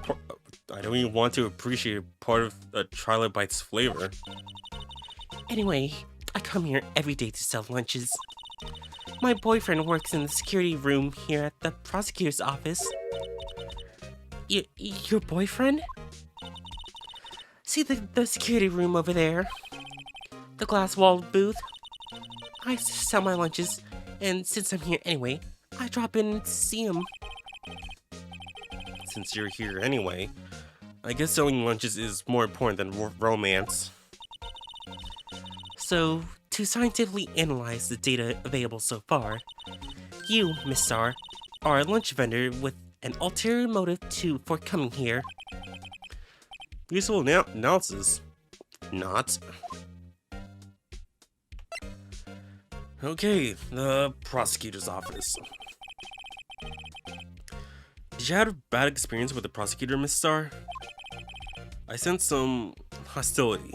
[SPEAKER 1] to appreciate part of a trilobite's flavor.
[SPEAKER 2] Anyway, I come here every day to sell lunches. My boyfriend works in the security room here at the prosecutor's office. Your boyfriend? See the security room over there? The glass-walled booth? I sell my lunches, and since I'm here anyway, I drop in to see him.
[SPEAKER 1] Since you're here anyway, I guess selling lunches is more important than romance.
[SPEAKER 2] So, to scientifically analyze the data available so far, you, Miss Star, are a lunch vendor with an ulterior motive for coming here.
[SPEAKER 1] Useful analysis. Not. Okay, the prosecutor's office. Did you have a bad experience with the prosecutor, Miss Star? I sense some hostility.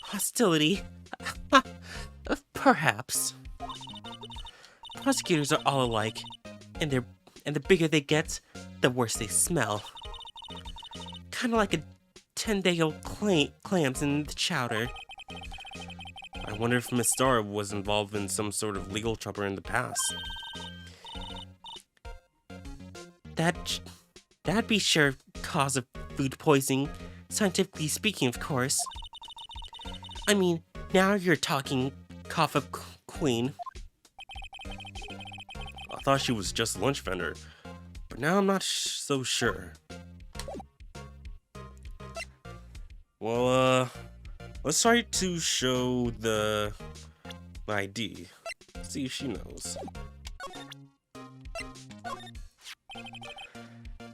[SPEAKER 2] Hostility? Perhaps. Prosecutors are all alike, and the bigger they get, the worse they smell. Kinda like a 10-day-old clams in the chowder.
[SPEAKER 1] I wonder if Miss Star was involved in some sort of legal trouble in the past.
[SPEAKER 2] That'd be sure cause of food poisoning, scientifically speaking, of course. I mean, now you're talking cough of queen.
[SPEAKER 1] I thought she was just a lunch vendor, but now I'm not so sure. Well, let's try to show the ID. See if she knows.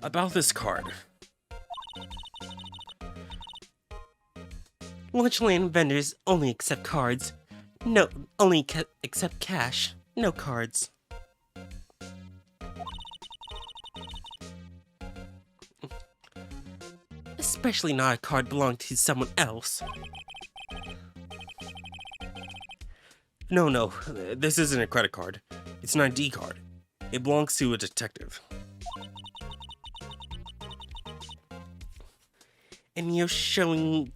[SPEAKER 1] About this card.
[SPEAKER 2] Lunchland vendors only accept cards. No, only accept cash. No cards. Especially not a card belonging to someone else.
[SPEAKER 1] No, this isn't a credit card. It's an ID card. It belongs to a detective.
[SPEAKER 2] And you're showing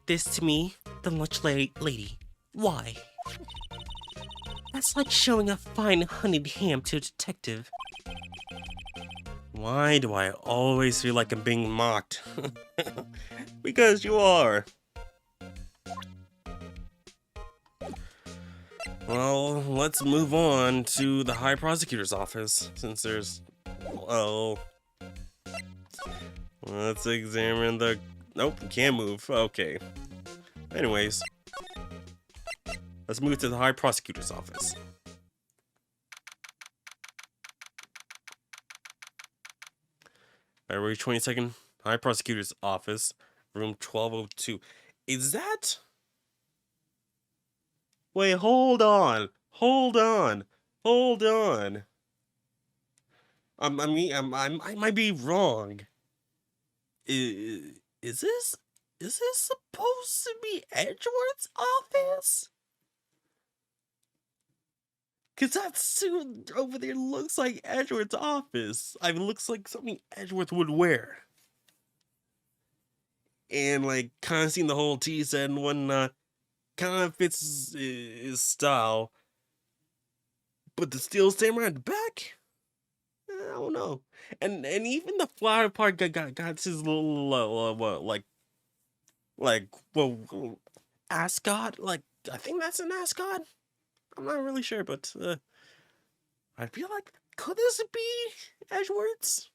[SPEAKER 2] this to me, the lunch lady. Why? That's like showing a fine honeyed ham to a detective.
[SPEAKER 1] Why do I always feel like I'm being mocked? Because you are. Well, let's move on to the High Prosecutor's office, since there's... well... let's examine the... nope, can't move. Okay. Anyways. Let's move to the High Prosecutor's office. February 22nd, High Prosecutor's office, room 1202. Is that... wait, hold on. I might be wrong. Is this supposed to be Edgeworth's office? Cause that suit over there looks like Edgeworth's office. I mean, looks like something Edgeworth would wear. And like, kind of seeing the whole tea set and whatnot, kind of fits his style. But the steel samurai at the back, I don't know. And even the flower part got his little ascot. Like, I think that's an ascot. I'm not really sure, but I feel like, could this be Edgeworth's?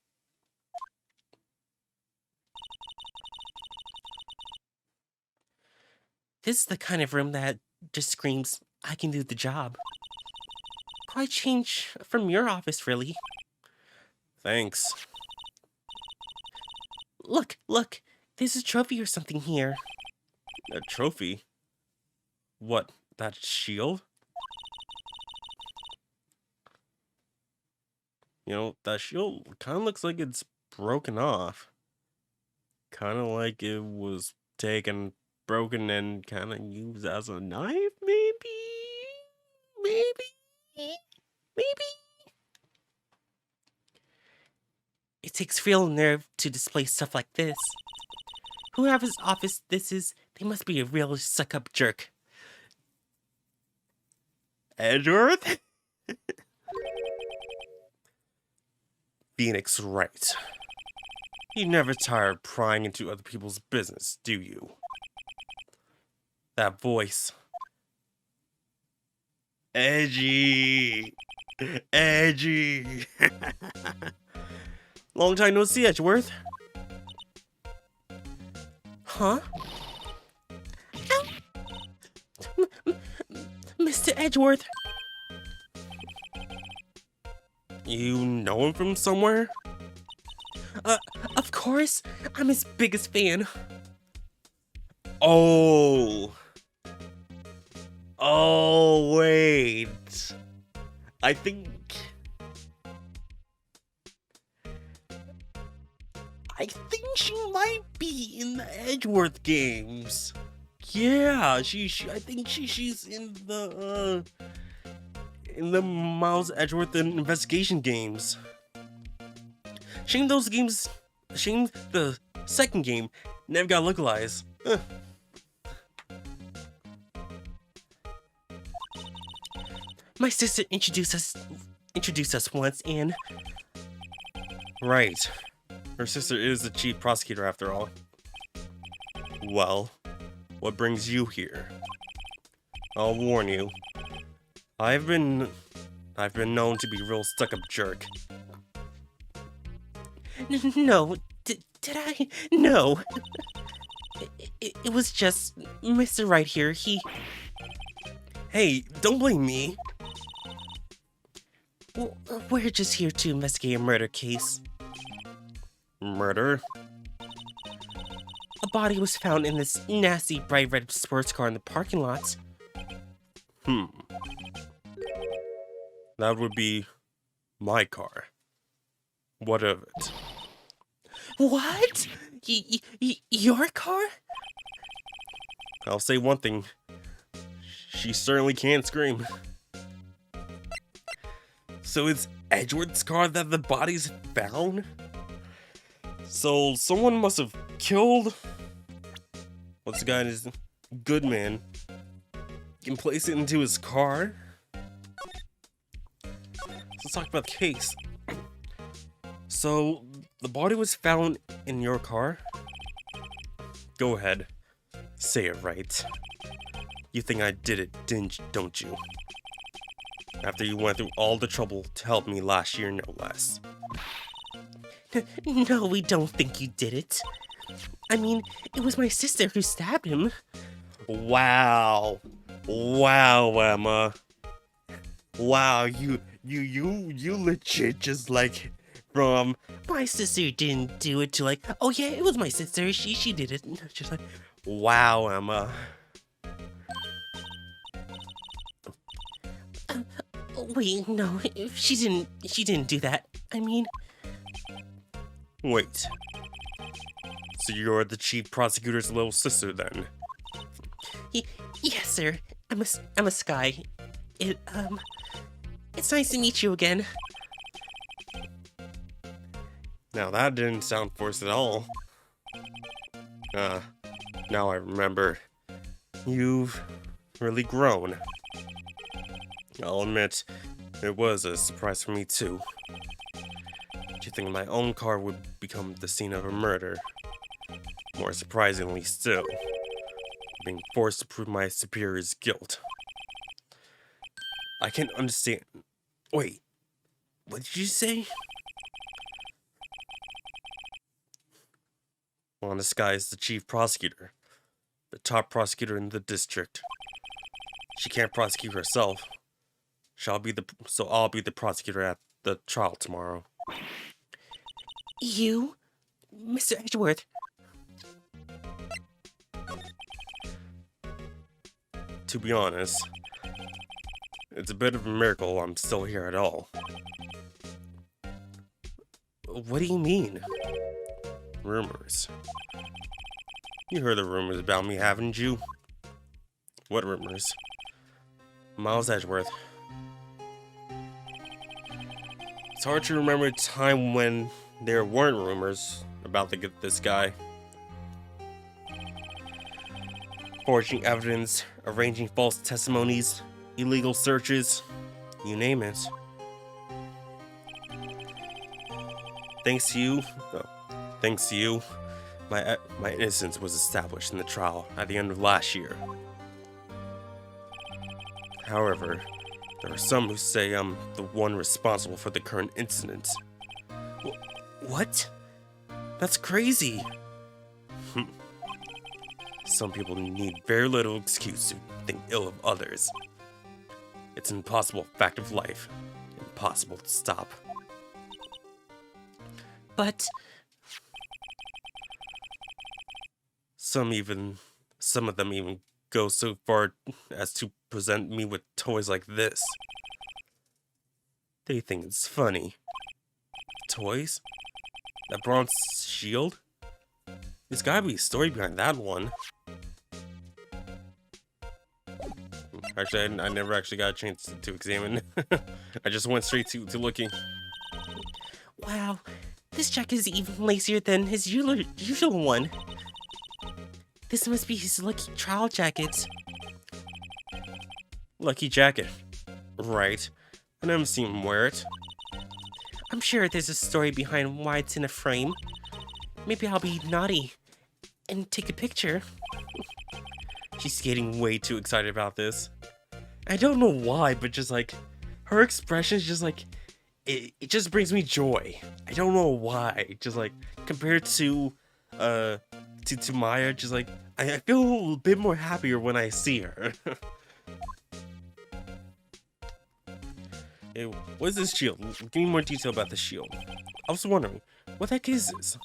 [SPEAKER 2] This is the kind of room that just screams, I can do the job. Quite change from your office, really.
[SPEAKER 1] Thanks.
[SPEAKER 2] Look, there's a trophy or something here.
[SPEAKER 1] A trophy? What, that shield? You know, that shield kind of looks like it's broken off. Kind of like it was taken, broken, and kind of used as a knife, maybe? Maybe?
[SPEAKER 2] It takes real nerve to display stuff like this. Whoever's office this is, they must be a real suck-up jerk.
[SPEAKER 1] Edgeworth? Phoenix Wright. You never tire prying into other people's business, do you? That voice. Edgy. Edgy. Long time no see, Edgeworth.
[SPEAKER 2] Huh? Mr. Edgeworth.
[SPEAKER 1] You know him from somewhere?
[SPEAKER 2] Of course. I'm his biggest fan.
[SPEAKER 1] Oh. Oh, wait. I think she might be in the Edgeworth games. Yeah, I think she's in the Miles Edgeworth investigation games. Shame the second game never got localized.
[SPEAKER 2] My sister introduced us once, and
[SPEAKER 1] Right. Her sister is the chief prosecutor after all. Well, what brings you here? I'll warn you. I've been known to be a real stuck-up jerk.
[SPEAKER 2] no, did I? No. It was just Mr. Wright here. He.
[SPEAKER 1] Hey, don't blame me.
[SPEAKER 2] We're just here to investigate a murder case.
[SPEAKER 1] Murder?
[SPEAKER 2] A body was found in this nasty bright red sports car in the parking lot.
[SPEAKER 1] That would be my car. What of it?
[SPEAKER 2] What? Your car?
[SPEAKER 1] I'll say one thing. She certainly can't scream. So it's Edgeworth's car that the body's found? So someone must have killed... What's the guy? Goodman. Can place it into his car? Let's talk about the case. So, the body was found in your car? Go ahead. Say it right. You think I did it, don't you? After you went through all the trouble to help me last year, no less.
[SPEAKER 2] No, we don't think you did it. I mean, it was my sister who stabbed him.
[SPEAKER 1] Wow. Wow, Emma. Wow, you legit just like from
[SPEAKER 2] My sister didn't do it to like, oh yeah, it was my sister, she did it. Just like,
[SPEAKER 1] wow, Emma.
[SPEAKER 2] wait, no, she didn't do that. I mean,
[SPEAKER 1] Wait. So you're the chief prosecutor's little sister then?
[SPEAKER 2] yes, sir. I'm a Sky. It's nice to meet you again.
[SPEAKER 1] Now that didn't sound forced at all. Now I remember. You've really grown. I'll admit, it was a surprise for me too. Do you think my own car would become the scene of a murder? More surprisingly still, being forced to prove my superior's guilt. I can't understand. Wait, what did you say? Well, this guy is the chief prosecutor. the top prosecutor in the district. She can't prosecute herself. So I'll be the prosecutor at the trial tomorrow.
[SPEAKER 2] You? Mr. Edgeworth?
[SPEAKER 1] To be honest, it's a bit of a miracle I'm still here at all.
[SPEAKER 2] What do you mean?
[SPEAKER 1] Rumors. You heard the rumors about me, haven't you? What rumors? Miles Edgeworth. It's hard to remember a time when there weren't rumors about this guy. Forging evidence, arranging false testimonies, illegal searches, you name it. Thanks to you, my innocence was established in the trial at the end of last year. However, there are some who say I'm the one responsible for the current incident.
[SPEAKER 2] What? That's crazy.
[SPEAKER 1] Some people need very little excuse to think ill of others. It's an impossible fact of life. Impossible to stop.
[SPEAKER 2] But
[SPEAKER 1] some of them even go so far as to present me with toys like this. They think it's funny. Toys? That bronze shield? There's gotta be a story behind that one. Actually, I never actually got a chance to examine. I just went straight to looking.
[SPEAKER 2] Wow, this jacket is even lacier than his usual one. This must be his lucky trial jacket.
[SPEAKER 1] Lucky jacket. Right. I never seen him wear it.
[SPEAKER 2] I'm sure there's a story behind why it's in a frame. Maybe I'll be naughty and take a picture.
[SPEAKER 1] She's getting way too excited about this. I don't know why, but just like her expression is just like it just brings me joy. I don't know why. Just like compared to Maya, just like I feel a little bit more happier when I see her. Hey, what is this shield? Give me more detail about the shield. I was wondering, what the heck is this?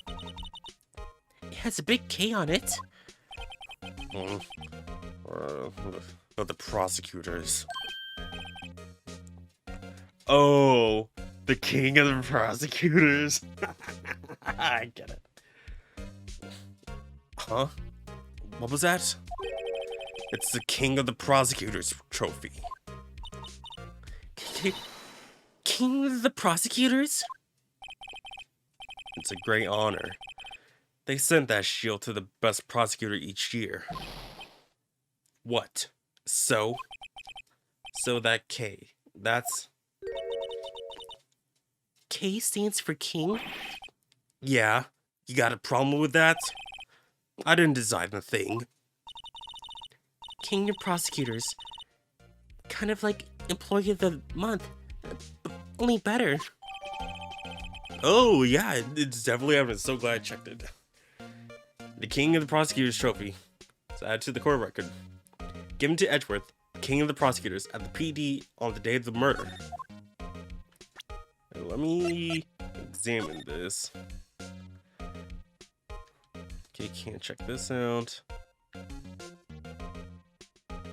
[SPEAKER 2] It has a big K on it.
[SPEAKER 1] The prosecutors. Oh, the king of the prosecutors. I get it. Huh? What was that? It's the king of the prosecutors trophy.
[SPEAKER 2] King of the Prosecutors?
[SPEAKER 1] It's a great honor. They sent that shield to the best prosecutor each year. What? So that K, that's...
[SPEAKER 2] K stands for king?
[SPEAKER 1] Yeah, you got a problem with that? I didn't design the thing.
[SPEAKER 2] King of Prosecutors. Kind of like Employee of the Month, only better.
[SPEAKER 1] Oh yeah, it's definitely evidence. So glad I checked it. The King of the Prosecutors trophy. It's added to the court record. Given to Edgeworth, King of the Prosecutors, at the PD on the day of the murder. Now, let me examine this. Okay, can't check this out.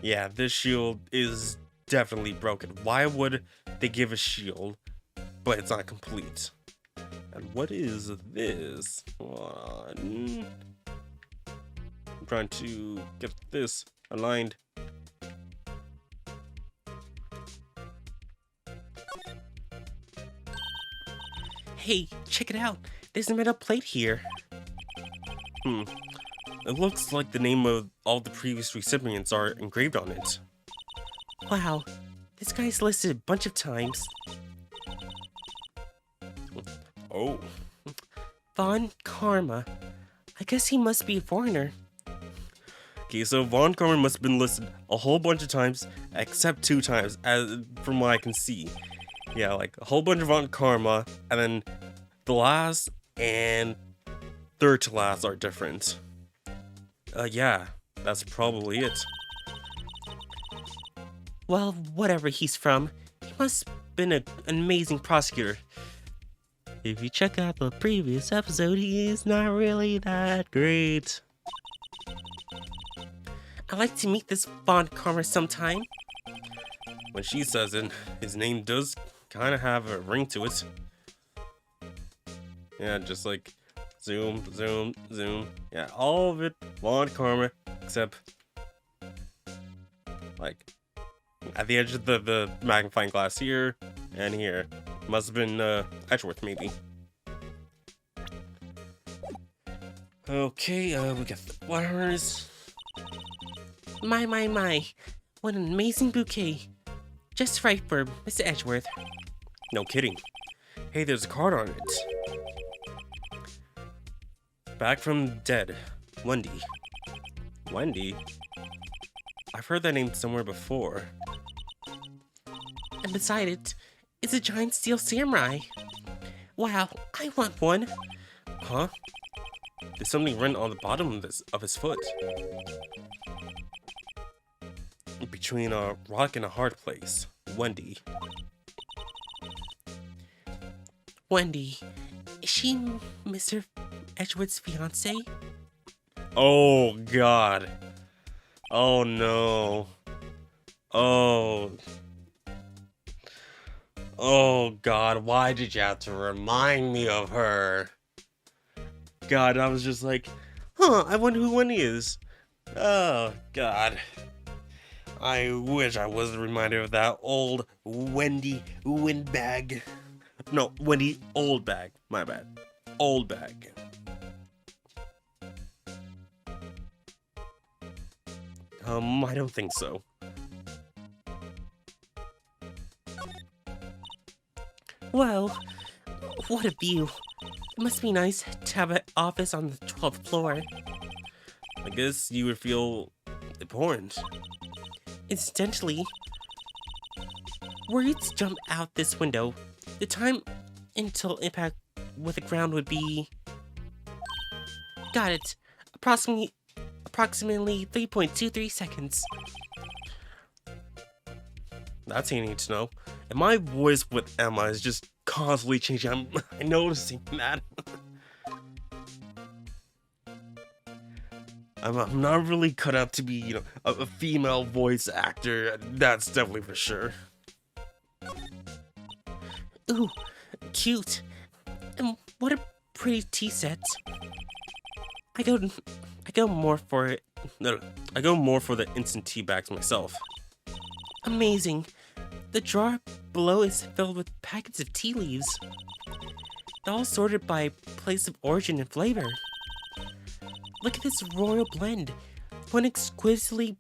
[SPEAKER 1] Yeah, this shield is definitely broken. Why would they give a shield, but it's not complete? And what is this? I'm trying to get this aligned.
[SPEAKER 2] Hey, check it out. There's a metal plate here.
[SPEAKER 1] It looks like the name of all the previous recipients are engraved on it.
[SPEAKER 2] Wow, this guy's listed a bunch of times.
[SPEAKER 1] Oh.
[SPEAKER 2] Von Karma. I guess he must be a foreigner.
[SPEAKER 1] Okay, so Von Karma must have been listed a whole bunch of times, except 2 times, as from what I can see. Yeah, like a whole bunch of Von Karma, and then the last and third to last are different. Yeah. That's probably it.
[SPEAKER 2] Well, whatever he's from, he must have been an amazing prosecutor. If you check out the previous episode, he is not really that great. I'd like to meet this Von Karma sometime.
[SPEAKER 1] When she says it, his name does kind of have a ring to it. Yeah, just like zoom, zoom, zoom. Yeah, all of it, Von Karma, except like at the edge of the magnifying glass here and here. Must have been Edgeworth, maybe. Okay, we got the flowers.
[SPEAKER 2] My. What an amazing bouquet. Just right for Mr. Edgeworth.
[SPEAKER 1] No kidding. Hey, there's a card on it. Back from the dead, Wendy. Wendy? I've heard that name somewhere before.
[SPEAKER 2] And beside it, it's a giant steel samurai. Wow, I want one.
[SPEAKER 1] Huh? There's something written on the bottom of his foot. Between a rock and a hard place. Wendy.
[SPEAKER 2] Wendy, is she Mr. Edgeworth's fiance?
[SPEAKER 1] Oh, God. Oh, no. Oh. Oh, God. Why did you have to remind me of her? God, I was just like, I wonder who Wendy is. Oh, God. I wish I wasn't reminded of that old Wendy windbag. No, Wendy old bag. My bad. Old bag. I don't think so.
[SPEAKER 2] Well, what a view. It must be nice to have an office on the 12th floor.
[SPEAKER 1] I guess you would feel important.
[SPEAKER 2] Incidentally, were you to jump out this window, the time until impact with the ground would be... Got it. Approximately 3.23 seconds.
[SPEAKER 1] That's all you need to know. And my voice with Emma is just constantly changing. I'm noticing that. I'm not really cut out to be, you know, a female voice actor. That's definitely for sure.
[SPEAKER 2] Ooh, cute. And what a pretty tea set. I go more for it.
[SPEAKER 1] No, I go more for the instant tea bags myself.
[SPEAKER 2] Amazing. The drawer below is filled with packets of tea leaves. They're all sorted by place of origin and flavor. Look at this royal blend. What an exquisitely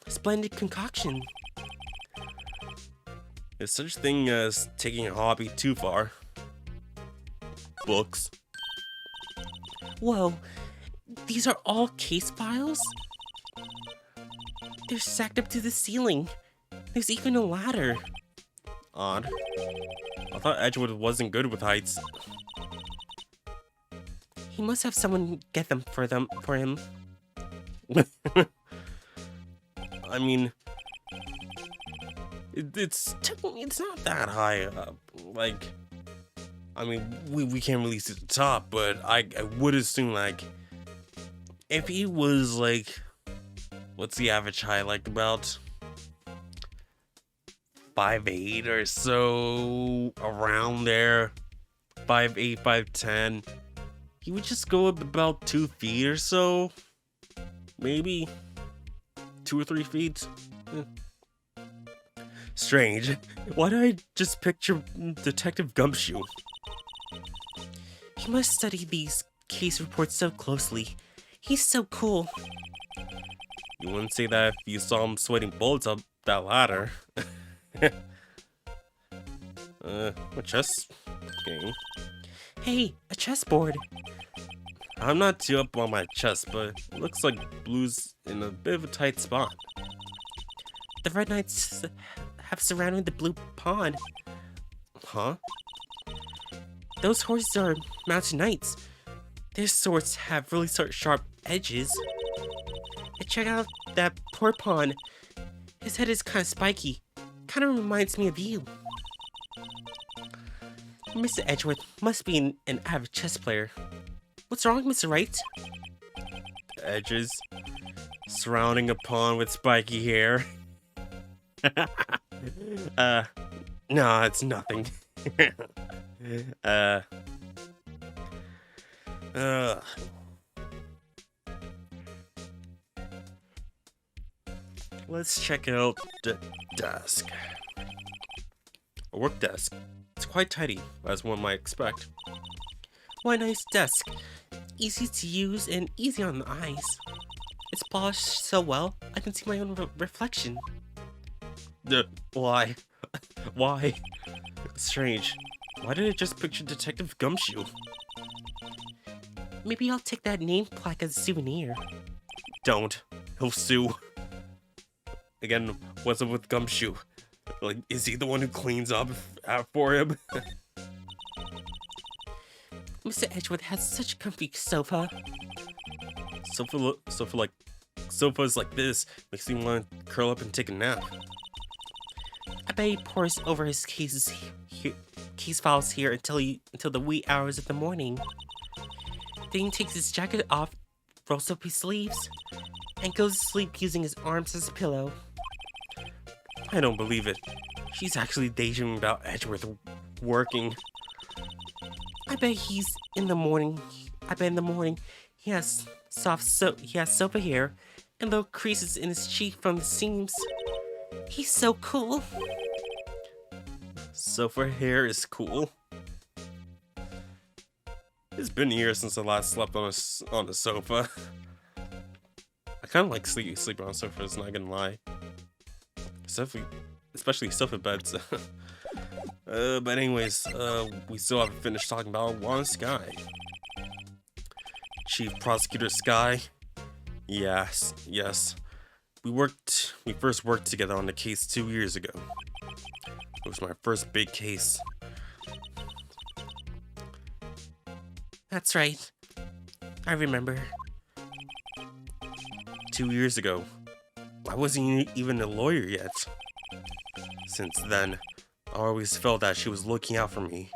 [SPEAKER 2] splendid concoction.
[SPEAKER 1] There's such thing as taking a hobby too far. Books.
[SPEAKER 2] Whoa, these are all case files? They're stacked up to the ceiling. There's even a ladder.
[SPEAKER 1] Odd. I thought Edgewood wasn't good with heights.
[SPEAKER 2] He must have someone get them for him.
[SPEAKER 1] I mean, it's not that high up. Like, I mean, we can't really see the top, but I would assume, like, if he was like, what's the average height, like about 5'8" or so, around there, 5'8", 5'10", he would just go up about 2 feet or so, maybe 2 or 3 feet. Strange. Why do I just picture Detective Gumshoe?
[SPEAKER 2] He must study these case reports so closely. He's so cool.
[SPEAKER 1] You wouldn't say that if you saw him sweating bullets up that ladder. A chess game.
[SPEAKER 2] Hey, a chessboard.
[SPEAKER 1] I'm not too up on my chess, but it looks like Blue's in a bit of a tight spot.
[SPEAKER 2] The Red Knights have surrounded the blue pawn.
[SPEAKER 1] Huh?
[SPEAKER 2] Those horses are mounted knights. Their swords have really sharp edges. A check out that poor pawn. His head is kind of spiky. Kind of reminds me of you. Mr. Edgeworth must be an avid chess player. What's wrong, Mr. Wright?
[SPEAKER 1] Edges surrounding a pawn with spiky hair. No, it's nothing. uh, let's check out the desk. A work desk. It's quite tidy, as one might expect.
[SPEAKER 2] What a nice desk. Easy to use and easy on the eyes. It's polished so well, I can see my own reflection.
[SPEAKER 1] Why? Why? Strange. Why did it just picture Detective Gumshoe?
[SPEAKER 2] Maybe I'll take that name plaque as a souvenir.
[SPEAKER 1] Don't. He'll sue. Again, what's up with Gumshoe? Like, is he the one who cleans up for him?
[SPEAKER 2] Mr. Edgeworth has such a comfy sofa.
[SPEAKER 1] Sofas like this makes me want to curl up and take a nap.
[SPEAKER 2] I bet he pores over his case files here until the wee hours of the morning. Then he takes his jacket off, rolls up his sleeves, and goes to sleep using his arms as a pillow.
[SPEAKER 1] I don't believe it. She's actually daydreaming about Edgeworth working.
[SPEAKER 2] I bet in the morning he has sofa hair and little creases in his cheek from the seams. He's so cool.
[SPEAKER 1] Sofa hair is cool. It's been years since I last slept on a sofa. I kind of like sleeping on sofas, not gonna lie. Especially sofa beds. But anyways, we still haven't finished talking about Juan Sky. Chief Prosecutor Sky. Yes. We first worked together on the case 2 years ago. It was my first big case.
[SPEAKER 2] That's right. I remember.
[SPEAKER 1] 2 years ago. I wasn't even a lawyer yet. Since then, I always felt that she was looking out for me.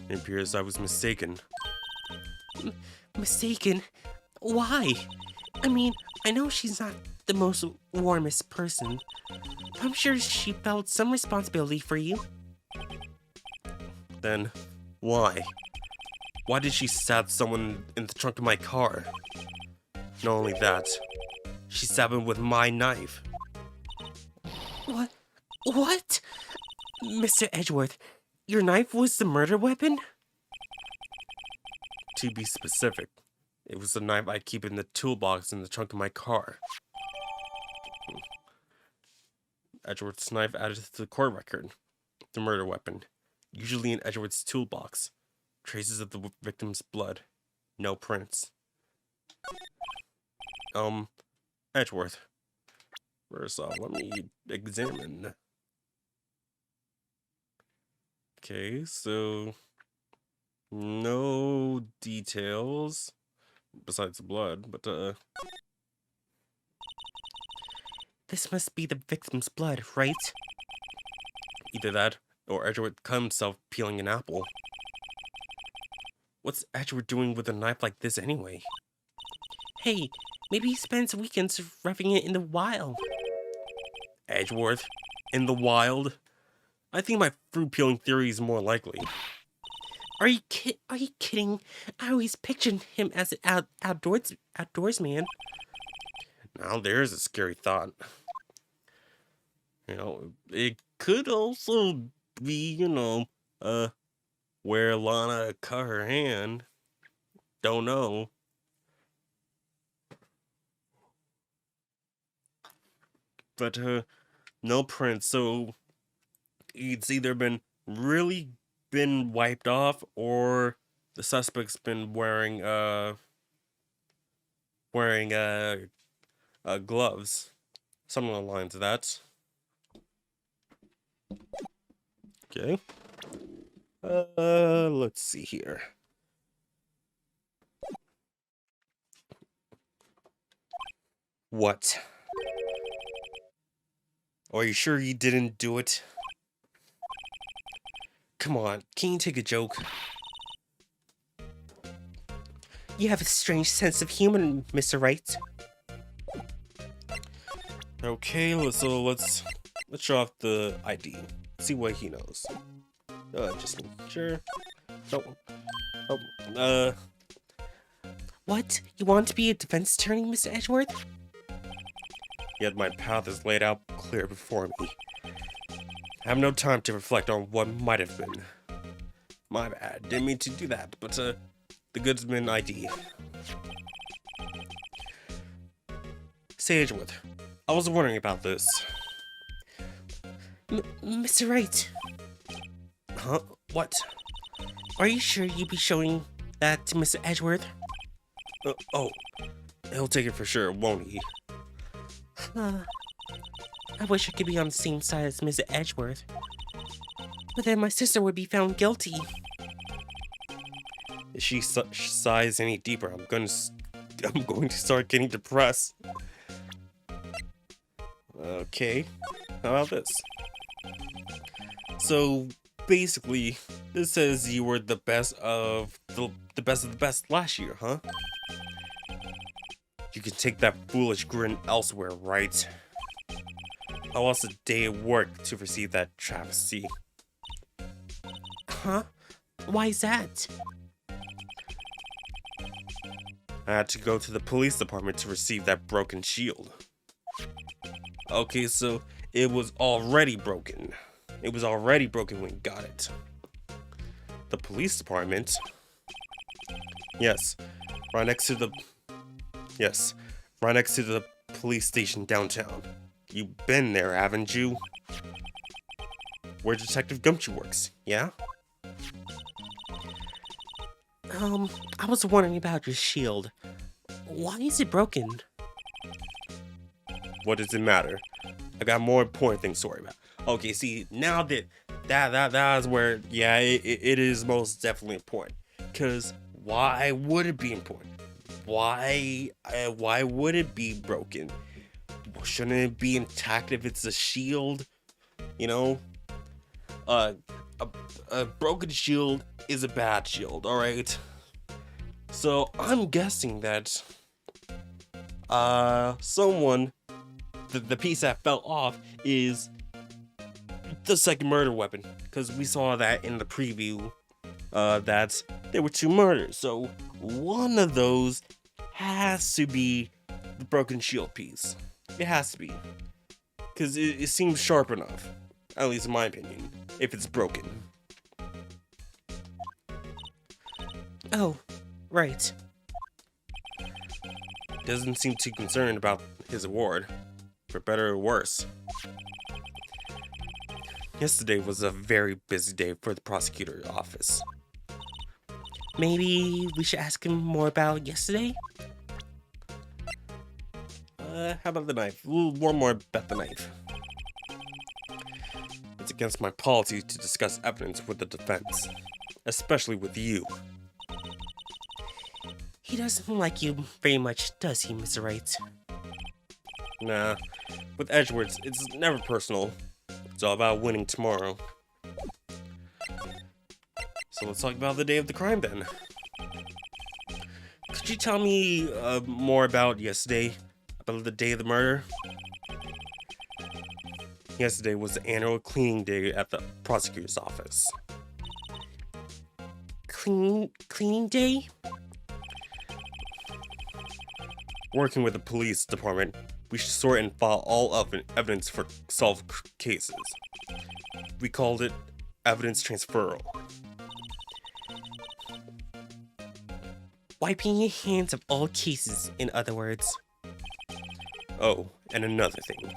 [SPEAKER 1] It appears I was mistaken.
[SPEAKER 2] Mistaken? Why? I mean, I know she's not the most warmest person, but I'm sure she felt some responsibility for you.
[SPEAKER 1] Then, why? Why did she stab someone in the trunk of my car? Not only that, she stabbed him with my knife.
[SPEAKER 2] What? Mr. Edgeworth, your knife was the murder weapon?
[SPEAKER 1] To be specific, it was the knife I keep in the toolbox in the trunk of my car. Edgeworth's knife added to the court record. The murder weapon, usually in Edgeworth's toolbox. Traces of the victim's blood. No prints. Edgeworth. First off, let me examine. Okay, so no details besides the blood, but
[SPEAKER 2] This must be the victim's blood, right?
[SPEAKER 1] either that or Edgeworth cut himself peeling an apple. What's Edgeworth doing with a knife like this anyway?
[SPEAKER 2] Hey, maybe he spends weekends roughing it in the wild.
[SPEAKER 1] Edgeworth? In the wild? I think my fruit peeling theory is more likely.
[SPEAKER 2] Are you kidding? I always pictured him as an outdoors man.
[SPEAKER 1] Now there's a scary thought. You know, it could also be, where Lana cut her hand. Don't know. But, no prints, so it's either been wiped off, or the suspect's been wearing gloves. Something along the lines of that. Okay. Let's see here. What? Are you sure you didn't do it? Come on, can you take a joke?
[SPEAKER 2] You have a strange sense of humor, Mr. Wright.
[SPEAKER 1] Okay, let's show off the ID. See what he knows. Just make sure. Oh,
[SPEAKER 2] What? You want to be a defense attorney, Mr. Edgeworth?
[SPEAKER 1] yet my path is laid out clear before me. I have no time to reflect on what might have been. My bad, didn't mean to do that, but the goodsman ID. Say, Edgeworth, I was wondering about this.
[SPEAKER 2] Mr. Wright,
[SPEAKER 1] Huh? What?
[SPEAKER 2] are you sure you'd be showing that to Mr. Edgeworth?
[SPEAKER 1] Oh, he'll take it for sure, won't he?
[SPEAKER 2] I wish I could be on the same side as Mr. Edgeworth. But then my sister would be found guilty.
[SPEAKER 1] If she sighs any deeper, I'm going to start getting depressed. Okay, how about this? So basically, this says you were the best of the best of the best last year, huh? You can take that foolish grin elsewhere, right? I lost a day at work to receive that travesty.
[SPEAKER 2] Huh? Why is that?
[SPEAKER 1] I had to go to the police department to receive that broken shield. Okay, so it was already broken. It was already broken when you got it. The police department? Yes, right next to the... Yes, right next to the police station downtown. You've been there, haven't you? Where Detective Gumshoe works, yeah?
[SPEAKER 2] I was wondering about your shield. Why is it broken?
[SPEAKER 1] What does it matter? I got more important things to worry about. Okay, see, now that is where, yeah, it is most definitely important. Cause why would it be important? Why would it be broken? Shouldn't it be intact if it's a shield? You know, a broken shield is a bad shield. All right. So I'm guessing that someone, the piece that fell off is the second murder weapon, because we saw that in the preview that there were 2 murders. So one of those has to be the broken shield piece. It has to be, because it seems sharp enough, at least in my opinion, if it's broken.
[SPEAKER 2] Oh, right.
[SPEAKER 1] Doesn't seem too concerned about his award, for better or worse. Yesterday was a very busy day for the prosecutor's office.
[SPEAKER 2] Maybe we should ask him more about yesterday?
[SPEAKER 1] How about the knife? One more about the knife. It's against my policy to discuss evidence with the defense, especially with you.
[SPEAKER 2] He doesn't like you very much, does he, Mr. Wright?
[SPEAKER 1] Nah, with Edgeworth, it's never personal. It's all about winning tomorrow. So let's talk about the day of the crime then. Could you tell me more about yesterday? About the day of the murder? Yesterday was the annual cleaning day at the prosecutor's office.
[SPEAKER 2] Cleaning day?
[SPEAKER 1] Working with the police department, we should sort and file all of evidence for solved cases. We called it evidence transferal.
[SPEAKER 2] Wiping your hands of all cases, in other words.
[SPEAKER 1] Oh, and another thing.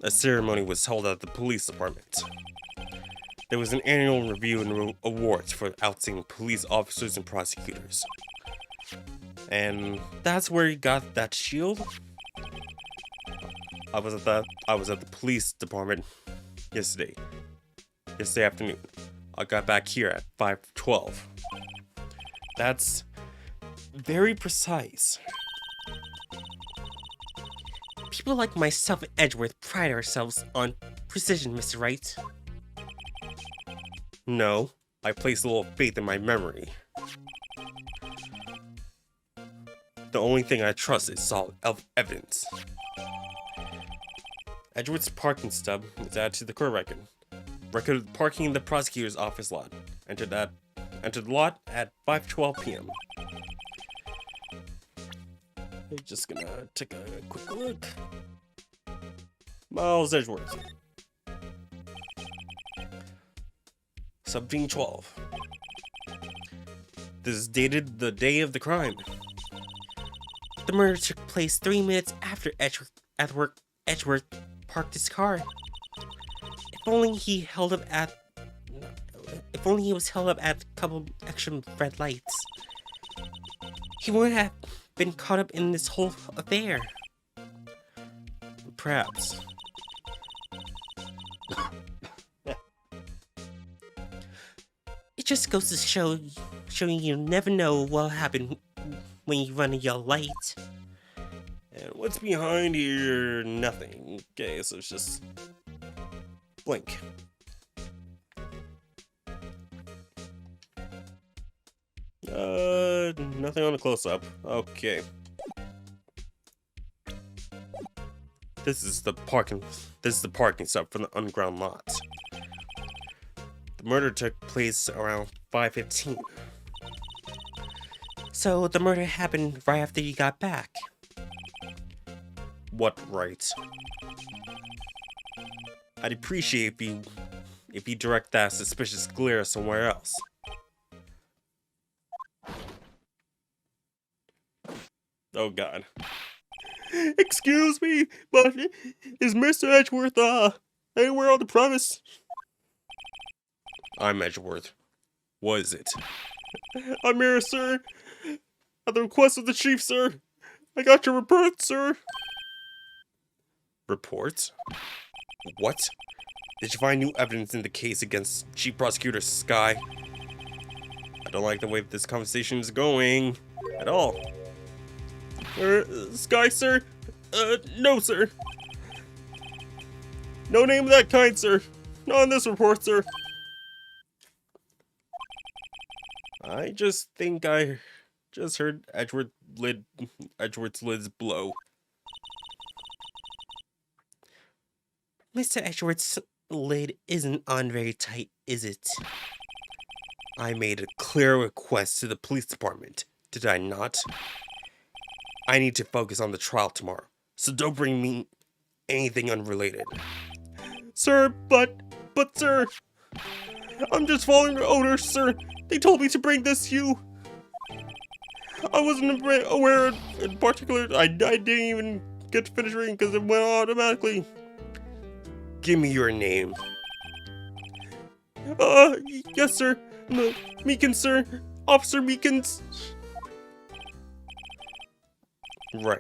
[SPEAKER 1] A ceremony was held at the police department. There was an annual review and awards for outstanding police officers and prosecutors. And that's where you got that shield? I was at the police department yesterday afternoon. I got back here at 5:12. That's very precise.
[SPEAKER 2] People like myself and Edgeworth pride ourselves on precision, Mr. Wright.
[SPEAKER 1] No, I place a little faith in my memory. The only thing I trust is solid evidence. Edgeworth's parking stub was added to the court record. Record of parking in the prosecutor's office lot. Entered the lot at 5:12 p.m. I'm just gonna take a quick look. Miles Edgeworth. 1712. This is dated the day of the crime.
[SPEAKER 2] The murder took place 3 minutes after Edgeworth parked his car. If only he was held up at a couple extra red lights, he would have been caught up in this whole affair.
[SPEAKER 1] Perhaps.
[SPEAKER 2] It just goes to showing you never know what'll happen when you run a yellow light.
[SPEAKER 1] And what's behind here? Nothing. Okay, so it's just blink. Nothing on the close-up. Okay. This is the parking stop for the underground lot. The murder took place around 5:15.
[SPEAKER 2] So the murder happened right after you got back.
[SPEAKER 1] What right? I'd appreciate if you direct that suspicious glare somewhere else. Oh God. Excuse me, but is Mr. Edgeworth anywhere on the premise? I'm Edgeworth. What is it? I'm here, sir. At the request of the chief, sir. I got your report, sir. Reports? What? Did you find new evidence in the case against Chief Prosecutor Sky? I don't like the way this conversation is going at all. Sky, sir? No, sir. No name of that kind, sir. Not on this report, sir. I just think I just heard Edgeworth's lids blow.
[SPEAKER 2] Mr. Edgeworth's lid isn't on very tight, is it?
[SPEAKER 1] I made a clear request to the police department, did I not? I need to focus on the trial tomorrow, so don't bring me anything unrelated. Sir, but sir, I'm just following your orders, sir. They told me to bring this to you. I wasn't aware in particular. I didn't even get to finish reading because it went automatically. Give me your name. Yes, sir. Meekins, sir. Officer Meekins. Right.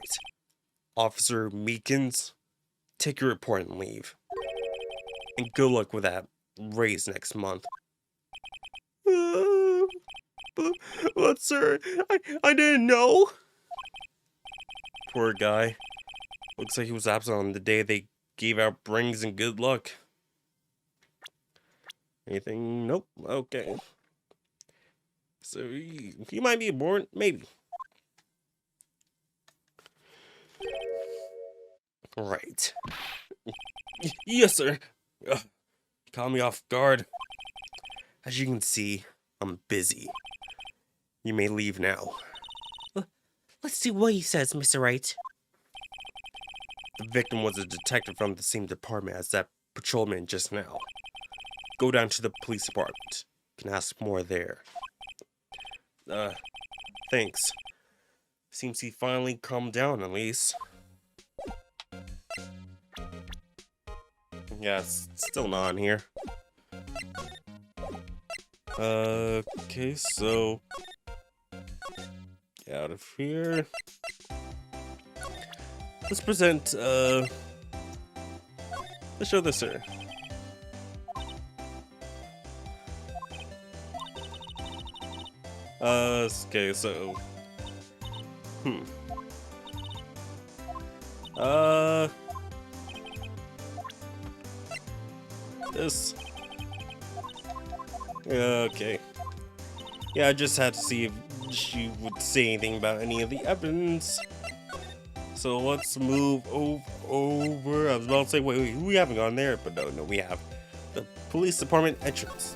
[SPEAKER 1] Officer Meekins, take your report and leave. And good luck with that raise next month. But sir, I didn't know. Poor guy. Looks like he was absent on the day they gave out rings and good luck. Anything? Nope. Okay. So he might be born, maybe. Right. Yes, sir. Caught me off guard. As you can see, I'm busy. You may leave now.
[SPEAKER 2] Let's see what he says, Mr. Wright.
[SPEAKER 1] The victim was a detective from the same department as that patrolman just now. Go down to the police department. You can ask more there. Thanks. Seems he finally calmed down at least. Yeah, it's still not on here. Okay, so get out of here. Let's present, let's show this here. Okay, so, This. Okay. Yeah, I just had to see if she would say anything about any of the evidence. So let's move over. I was about to say, wait, we haven't gone there, but no, we have. The police department entrance.